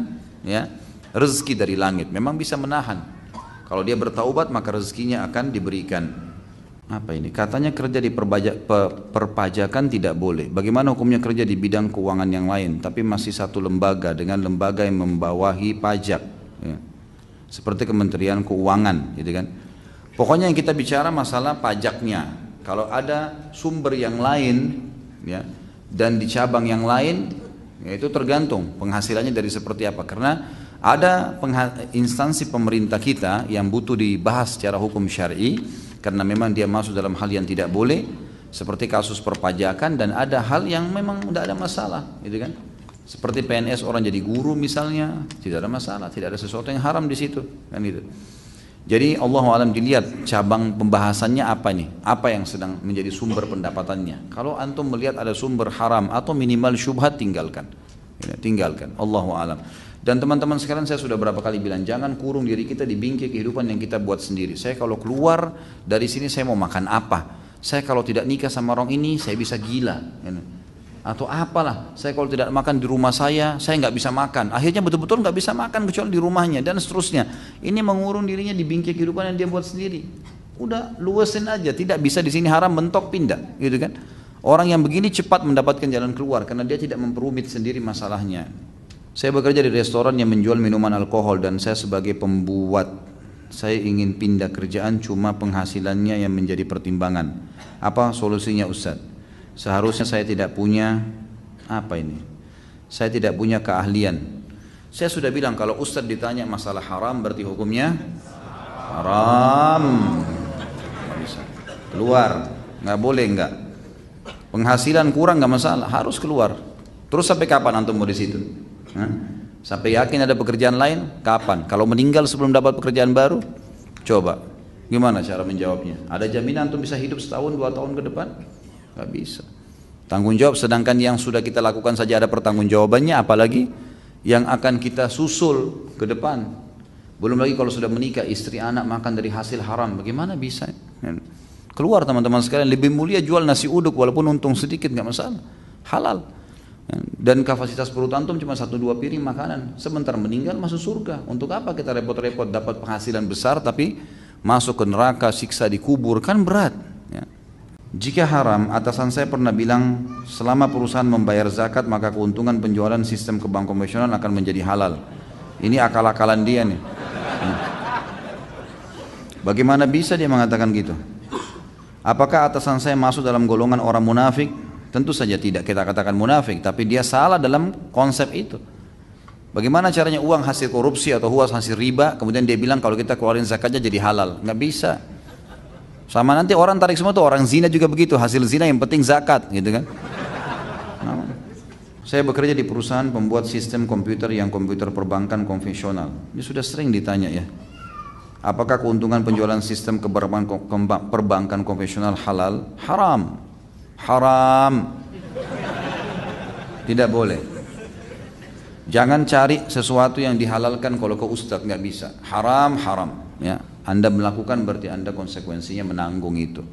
ya, rezeki dari langit. Memang bisa menahan. Kalau dia bertaubat maka rezekinya akan diberikan. Apa ini? Katanya kerja di perpajakan tidak boleh. Bagaimana hukumnya kerja di bidang keuangan yang lain, tapi masih satu lembaga dengan lembaga yang membawahi pajak, ya. Seperti Kementerian Keuangan, gitu kan? Pokoknya yang kita bicara masalah pajaknya. Kalau ada sumber yang lain, ya, dan di cabang yang lain, ya itu tergantung penghasilannya dari seperti apa. Karena ada instansi pemerintah kita yang butuh dibahas secara hukum syar'i. Karena memang dia masuk dalam hal yang tidak boleh, seperti kasus perpajakan, dan ada hal yang memang tidak ada masalah, gitu kan? Seperti PNS orang jadi guru misalnya, tidak ada masalah, tidak ada sesuatu yang haram di situ, kan gitu. Jadi Allahu a'lam dilihat cabang pembahasannya apa nih, apa yang sedang menjadi sumber pendapatannya. Kalau antum melihat ada sumber haram atau minimal syubhat, tinggalkan, ya, tinggalkan. Allahu a'lam. Dan teman-teman sekalian, saya sudah berapa kali bilang, jangan kurung diri kita di bingkai kehidupan yang kita buat sendiri. Saya kalau keluar dari sini saya mau makan apa? Saya kalau tidak nikah sama orang ini saya bisa gila, atau apalah. Saya kalau tidak makan di rumah saya nggak bisa makan. Akhirnya betul-betul nggak bisa makan kecuali di rumahnya dan seterusnya. Ini mengurung dirinya di bingkai kehidupan yang dia buat sendiri. Udah luasin aja, tidak bisa di sini haram, mentok pindah, gitu kan? Orang yang begini cepat mendapatkan jalan keluar karena dia tidak memperumit sendiri masalahnya. Saya bekerja di restoran yang menjual minuman alkohol dan saya sebagai pembuat. Saya ingin pindah kerjaan, cuma penghasilannya yang menjadi pertimbangan. Apa solusinya Ustaz? Seharusnya saya tidak punya, apa ini? Saya tidak punya keahlian. Saya sudah bilang kalau Ustaz ditanya masalah haram berarti hukumnya haram. Nggak bisa. Keluar, nggak boleh nggak. Penghasilan kurang nggak masalah, harus keluar. Terus sampai kapan antum mau di situ? Sampai yakin ada pekerjaan lain? Kapan? Kalau meninggal sebelum dapat pekerjaan baru? Coba, gimana cara menjawabnya? Ada jaminan antum bisa hidup setahun, 2 tahun ke depan? Gak bisa. Tanggung jawab, sedangkan yang sudah kita lakukan saja ada pertanggungjawabannya, apalagi yang akan kita susul ke depan. Belum lagi kalau sudah menikah, istri anak makan dari hasil haram, bagaimana bisa? Keluar teman-teman sekalian, lebih mulia jual nasi uduk walaupun untung sedikit, gak masalah, halal. Dan kapasitas perut antum cuma 1-2 piring makanan, sebentar meninggal masuk surga. Untuk apa kita repot-repot dapat penghasilan besar tapi masuk ke neraka, siksa di kubur, kan berat, ya. Jika haram, atasan saya pernah bilang selama perusahaan membayar zakat maka keuntungan penjualan sistem ke bank konvensional akan menjadi halal. Ini akal-akalan dia nih. Bagaimana bisa dia mengatakan gitu? Apakah atasan saya masuk dalam golongan orang munafik? Tentu saja tidak kita katakan munafik, tapi dia salah dalam konsep itu. Bagaimana caranya uang hasil korupsi atau uang hasil riba, kemudian dia bilang kalau kita keluarin zakatnya jadi halal? Nggak bisa. Sama nanti orang tarik semua tuh, orang zina juga begitu, hasil zina yang penting zakat, gitu kan? Saya bekerja di perusahaan pembuat sistem komputer yang komputer perbankan konvensional. Ini sudah sering ditanya ya. Apakah keuntungan penjualan sistem perbankan konvensional halal? Haram. Haram. Tidak boleh. Jangan cari sesuatu yang dihalalkan kalau ke ustadz, nggak bisa. Haram, haram. Ya, Anda melakukan berarti Anda konsekuensinya menanggung itu.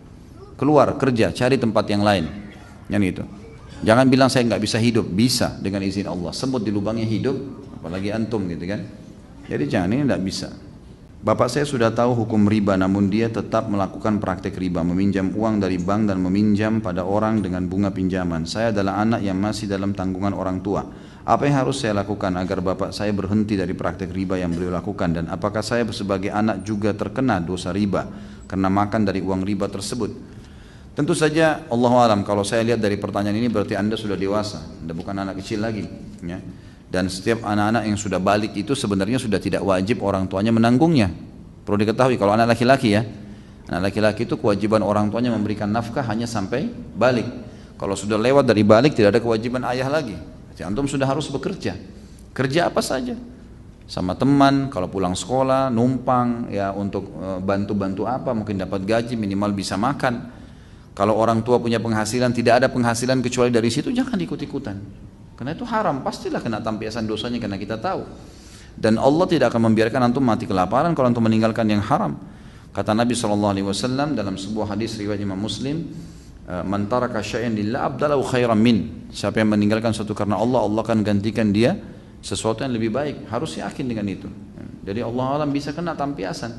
Keluar kerja, cari tempat yang lain. Yang itu. Jangan bilang saya nggak bisa hidup, bisa dengan izin Allah. Semut di lubangnya hidup, apalagi antum gitu kan. Jadi jangan, ini nggak bisa. Bapak saya sudah tahu hukum riba, namun dia tetap melakukan praktek riba, meminjam uang dari bank dan meminjam pada orang dengan bunga pinjaman. Saya adalah anak yang masih dalam tanggungan orang tua. Apa yang harus saya lakukan agar bapak saya berhenti dari praktek riba yang beliau lakukan, dan apakah saya sebagai anak juga terkena dosa riba karena makan dari uang riba tersebut? Tentu saja Allahu alam, kalau saya lihat dari pertanyaan ini berarti Anda sudah dewasa, Anda bukan anak kecil lagi ya. Dan setiap anak-anak yang sudah balik itu sebenarnya sudah tidak wajib orang tuanya menanggungnya. Perlu diketahui kalau anak laki-laki ya, anak laki-laki itu kewajiban orang tuanya memberikan nafkah hanya sampai balik. Kalau sudah lewat dari balik tidak ada kewajiban ayah lagi. Jadi antum sudah harus bekerja. Kerja apa saja, sama teman, kalau pulang sekolah, numpang ya, untuk bantu-bantu apa, mungkin dapat gaji, minimal bisa makan. Kalau orang tua punya penghasilan, tidak ada penghasilan kecuali dari situ, jangan ikut-ikutan. Karena itu haram, pastilah kena tampiasan dosanya karena kita tahu. Dan Allah tidak akan membiarkan antum mati kelaparan kalau antum meninggalkan yang haram. Kata Nabi SAW dalam sebuah hadis riwayat Imam Muslim, man taraka syai'an lillah abdalahu khairan min. Siapa yang meninggalkan sesuatu karena Allah, Allah akan gantikan dia sesuatu yang lebih baik. Harus yakin dengan itu. Jadi Allah alam bisa kena tampiasan.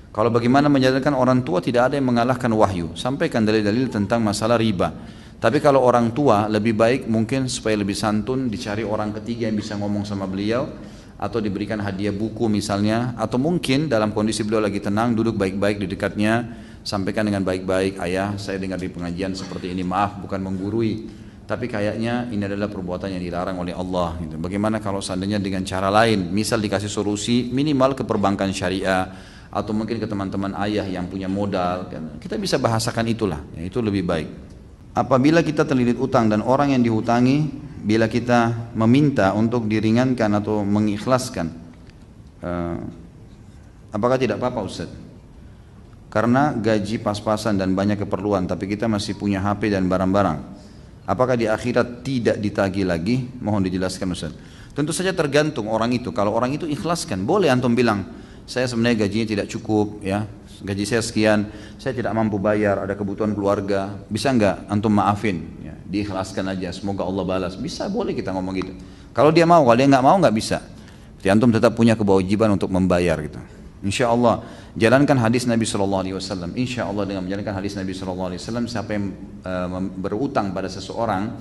Kalau bagaimana menyadarkan orang tua, tidak ada yang mengalahkan wahyu. Sampaikan dalil-dalil tentang masalah riba. Tapi kalau orang tua lebih baik mungkin supaya lebih santun, dicari orang ketiga yang bisa ngomong sama beliau, atau diberikan hadiah buku misalnya, atau mungkin dalam kondisi beliau lagi tenang, duduk baik-baik di dekatnya, sampaikan dengan baik-baik, ayah saya dengar di pengajian seperti ini, maaf bukan menggurui, tapi kayaknya ini adalah perbuatan yang dilarang oleh Allah gitu. Bagaimana kalau seandainya dengan cara lain, misal dikasih solusi minimal ke perbankan syariah, atau mungkin ke teman-teman ayah yang punya modal, kita bisa bahasakan itulah, ya, itu lebih baik. Apabila kita terlilit utang dan orang yang dihutangi, bila kita meminta untuk diringankan atau mengikhlaskan, apakah tidak apa-apa Ustaz? Karena gaji pas-pasan dan banyak keperluan, tapi kita masih punya HP dan barang-barang, apakah di akhirat tidak ditagih lagi? Mohon dijelaskan Ustaz. Tentu saja tergantung orang itu. Kalau orang itu ikhlaskan, boleh antum bilang, saya sebenarnya gajinya tidak cukup ya, gaji saya sekian, saya tidak mampu bayar, ada kebutuhan keluarga, bisa enggak antum maafin ya, diikhlaskan aja, semoga Allah balas. Bisa, boleh kita ngomong gitu. Kalau dia mau, kalau dia nggak mau nggak bisa. Jadi antum tetap punya kewajiban untuk membayar gitu. Insya Allah jalankan hadis Nabi SAW. Insya Allah dengan menjalankan hadis Nabi SAW, siapa yang berutang pada seseorang,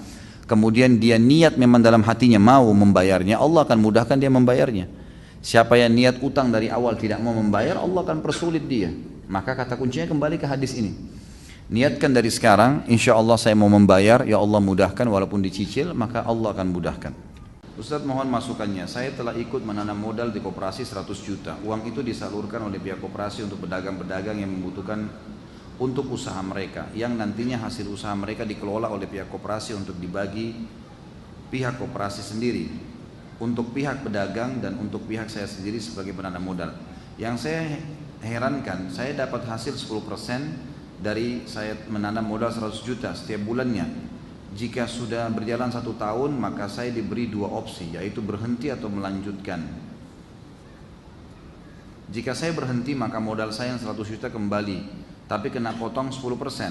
kemudian dia niat memang dalam hatinya mau membayarnya, Allah akan mudahkan dia membayarnya. Siapa yang niat utang dari awal tidak mau membayar, Allah akan persulit dia. Maka kata kuncinya kembali ke hadis ini. Niatkan dari sekarang, insya Allah saya mau membayar, ya Allah mudahkan, walaupun dicicil, maka Allah akan mudahkan. Ustaz mohon masukannya, saya telah ikut menanam modal di koperasi 100 juta. Uang itu disalurkan oleh pihak koperasi untuk pedagang-pedagang yang membutuhkan untuk usaha mereka, yang nantinya hasil usaha mereka dikelola oleh pihak koperasi untuk dibagi pihak koperasi sendiri, untuk pihak pedagang dan untuk pihak saya sendiri sebagai penanam modal. Yang saya herankan, saya dapat hasil 10% dari saya menanam modal 100 juta setiap bulannya. Jika sudah berjalan 1 tahun, maka saya diberi 2 opsi, yaitu berhenti atau melanjutkan. Jika saya berhenti, maka modal saya yang 100 juta kembali, tapi kena potong 10%.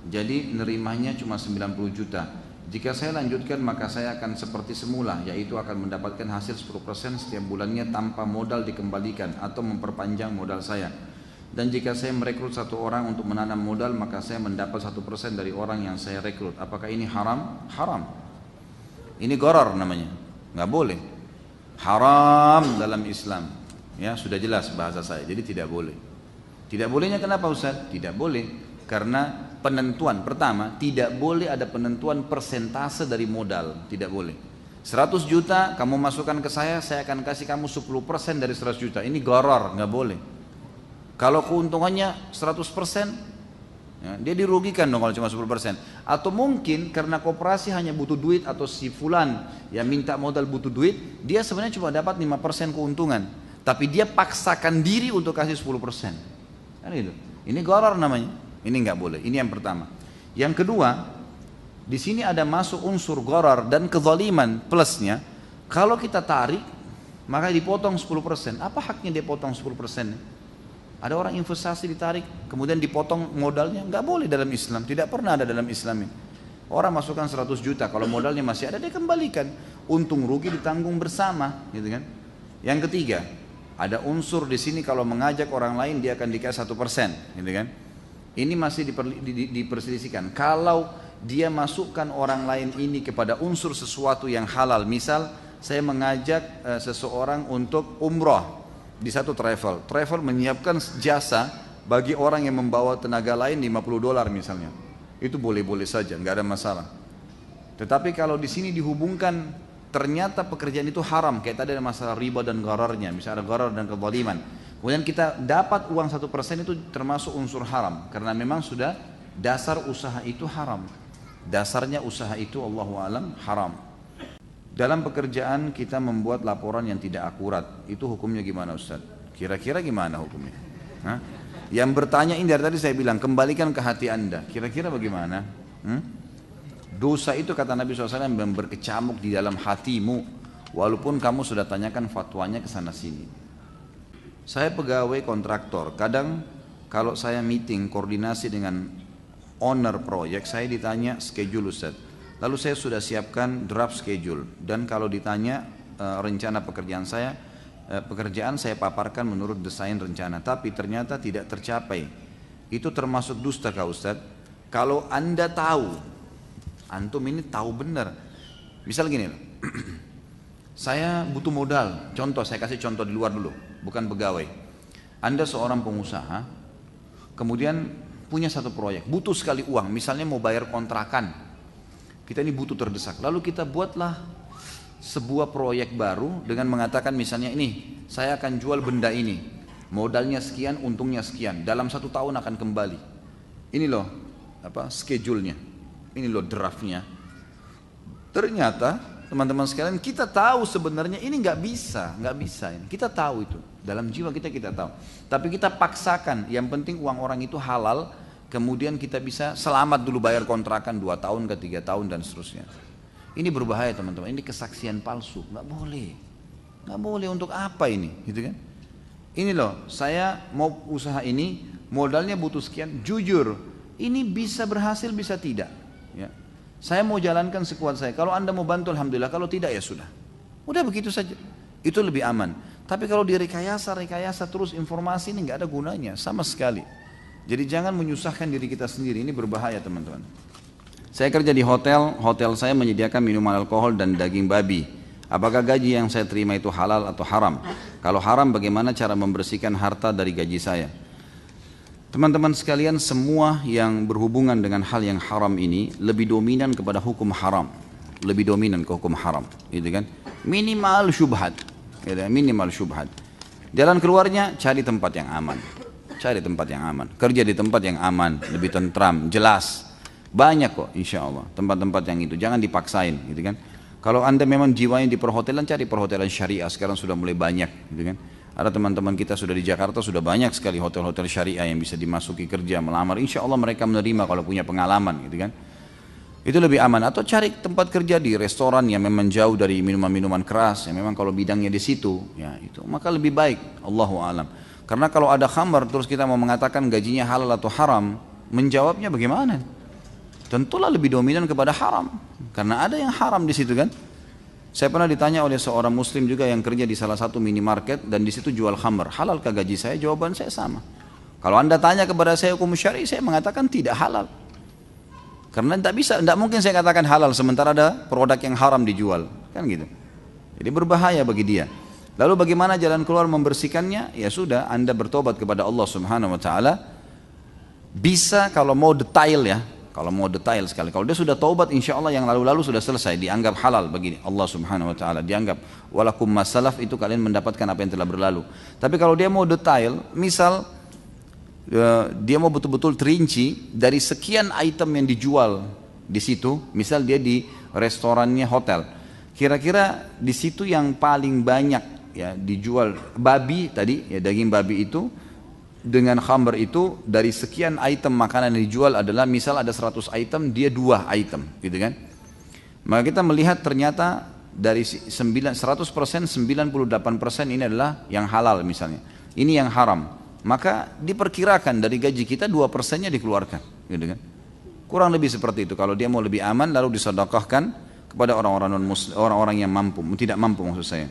Jadi nerimanya cuma 90 juta. Jika saya lanjutkan, maka saya akan seperti semula, yaitu akan mendapatkan hasil 10% setiap bulannya tanpa modal dikembalikan atau memperpanjang modal saya. Dan jika saya merekrut 1 orang untuk menanam modal, maka saya mendapat 1% dari orang yang saya rekrut. Apakah ini haram? Haram. Ini gharar namanya, nggak boleh. Haram dalam Islam. Ya sudah jelas bahasa saya. Jadi tidak boleh. Tidak bolehnya kenapa Ustaz? Tidak boleh karena penentuan pertama, tidak boleh ada penentuan persentase dari modal, tidak boleh. 100 juta kamu masukkan ke saya akan kasih kamu 10% dari 100 juta. Ini gharar, nggak boleh. Kalau keuntungannya 100%, Ya, dia dirugikan dong kalau cuma 10%. Atau mungkin karena koperasi hanya butuh duit atau si fulan yang minta modal butuh duit, dia sebenarnya cuma dapat 5% keuntungan. Tapi dia paksakan diri untuk kasih 10%. Kan gitu. Ini gharar namanya. Ini nggak boleh. Ini yang pertama. Yang kedua, di sini ada masuk unsur gharar dan kezaliman plusnya. Kalau kita tarik, maka dipotong 10%. Apa haknya dia potong 10%? Ada orang investasi ditarik, kemudian dipotong modalnya, nggak boleh dalam Islam, tidak pernah ada dalam Islam ini. Orang masukkan 100 juta, kalau modalnya masih ada dia kembalikan, untung rugi ditanggung bersama, gitu kan. Yang ketiga, ada unsur di sini kalau mengajak orang lain dia akan dikasih 1%, gitu kan. Ini masih diperselisihkan. Kalau dia masukkan orang lain ini kepada unsur sesuatu yang halal, misal saya mengajak seseorang untuk umroh di satu travel menyiapkan jasa bagi orang yang membawa tenaga lain $50 misalnya, itu boleh-boleh saja, nggak ada masalah. Tetapi kalau di sini dihubungkan ternyata pekerjaan itu haram, kayak tadi ada masalah riba dan ghararnya, misalnya ada gharar dan kezaliman, kemudian kita dapat uang 1% itu termasuk unsur haram, karena memang sudah dasar usaha itu haram, dasarnya usaha itu Allahu alam haram. Dalam pekerjaan kita membuat laporan yang tidak akurat, itu hukumnya gimana Ustaz? Kira-kira gimana hukumnya? Hah? Yang bertanya ini dari tadi saya bilang, kembalikan ke hati anda, kira-kira bagaimana? Dosa itu kata Nabi SAW berkecamuk di dalam hatimu, walaupun kamu sudah tanyakan fatwanya ke sana sini. Saya pegawai kontraktor, kadang kalau saya meeting koordinasi dengan owner proyek, saya ditanya schedule Ustaz. Lalu saya sudah siapkan draft schedule, dan kalau ditanya rencana pekerjaan saya paparkan menurut desain rencana, tapi ternyata tidak tercapai. Itu termasuk dusta kah Ustaz? Kalau anda tahu, antum ini tahu benar. Misal gini, saya butuh modal, contoh, saya kasih contoh di luar dulu, bukan pegawai. Anda seorang pengusaha, kemudian punya satu proyek, butuh sekali uang, misalnya mau bayar kontrakan. Kita ini butuh terdesak, lalu kita buatlah sebuah proyek baru dengan mengatakan misalnya ini, saya akan jual benda ini, modalnya sekian, untungnya sekian, dalam 1 tahun akan kembali. Ini loh schedule-nya, ini loh draftnya. Ternyata teman-teman sekalian, kita tahu sebenarnya ini nggak bisa ini. Kita tahu itu, dalam jiwa kita tahu, tapi kita paksakan. Yang penting uang orang itu halal. Kemudian kita bisa selamat dulu bayar kontrakan 2 tahun ke 3 tahun dan seterusnya. Ini berbahaya teman-teman, ini kesaksian palsu, nggak boleh untuk apa ini, gitu kan? Ini loh, saya mau usaha ini, modalnya butuh sekian, jujur, ini bisa berhasil bisa tidak, ya. Saya mau jalankan sekuat saya, kalau anda mau bantu alhamdulillah, kalau tidak ya sudah, udah begitu saja, itu lebih aman. Tapi kalau direkayasa terus informasi ini nggak ada gunanya sama sekali. Jadi jangan menyusahkan diri kita sendiri, ini berbahaya teman-teman. Saya kerja di hotel saya menyediakan minuman alkohol dan daging babi. Apakah gaji yang saya terima itu halal atau haram? Kalau haram, bagaimana cara membersihkan harta dari gaji saya? Teman-teman sekalian, semua yang berhubungan dengan hal yang haram ini lebih dominan kepada hukum haram, lebih dominan ke hukum haram, gitu kan? Minimal syubhat, gitu, minimal syubhat. Jalan keluarnya cari tempat yang aman. Cari tempat yang aman, kerja di tempat yang aman, lebih tentram, jelas. Banyak kok insya Allah tempat-tempat yang itu, jangan dipaksain, gitu kan. Kalau anda memang jiwanya di perhotelan, cari perhotelan syariah, sekarang sudah mulai banyak, gitu kan. Ada teman-teman kita sudah di Jakarta, sudah banyak sekali hotel-hotel syariah yang bisa dimasuki kerja, melamar, insya Allah mereka menerima kalau punya pengalaman, gitu kan. Itu lebih aman. Atau cari tempat kerja di restoran yang memang jauh dari minuman-minuman keras, yang memang kalau bidangnya di situ, ya itu, maka lebih baik, Allahu a'lam. Karena kalau ada khamar terus kita mau mengatakan gajinya halal atau haram, menjawabnya bagaimana? Tentulah lebih dominan kepada haram, karena ada yang haram di situ kan. Saya pernah ditanya oleh seorang muslim juga yang kerja di salah satu minimarket dan di situ jual khamar, halalkah gaji saya? Jawaban saya sama. Kalau anda tanya kepada saya hukum syar'i, saya mengatakan tidak halal. Karena tidak mungkin saya katakan halal sementara ada produk yang haram dijual, kan gitu. Jadi berbahaya bagi dia. Lalu bagaimana jalan keluar membersihkannya? Ya sudah, anda bertobat kepada Allah Subhanahu Wa Taala. Bisa kalau mau detail ya, kalau mau detail sekali. Kalau dia sudah taubat, insya Allah yang lalu-lalu sudah selesai, dianggap halal bagi Allah Subhanahu Wa Taala. Dianggap walakum masalaf, itu kalian mendapatkan apa yang telah berlalu. Tapi kalau dia mau detail, misal dia mau betul-betul terinci dari sekian item yang dijual di situ, misal dia di restorannya hotel, kira-kira di situ yang paling banyak ya dijual babi tadi, ya daging babi itu dengan khamr itu, dari sekian item makanan yang dijual adalah misal ada 100 item, dia 2 item gitu kan. Maka kita melihat ternyata dari 100%, 98% ini adalah yang halal misalnya, ini yang haram. Maka diperkirakan dari gaji kita 2%-nya dikeluarkan gitu kan. Kurang lebih seperti itu. Kalau dia mau lebih aman lalu disedekahkan kepada orang-orang non muslim, orang-orang yang mampu, tidak mampu maksud saya.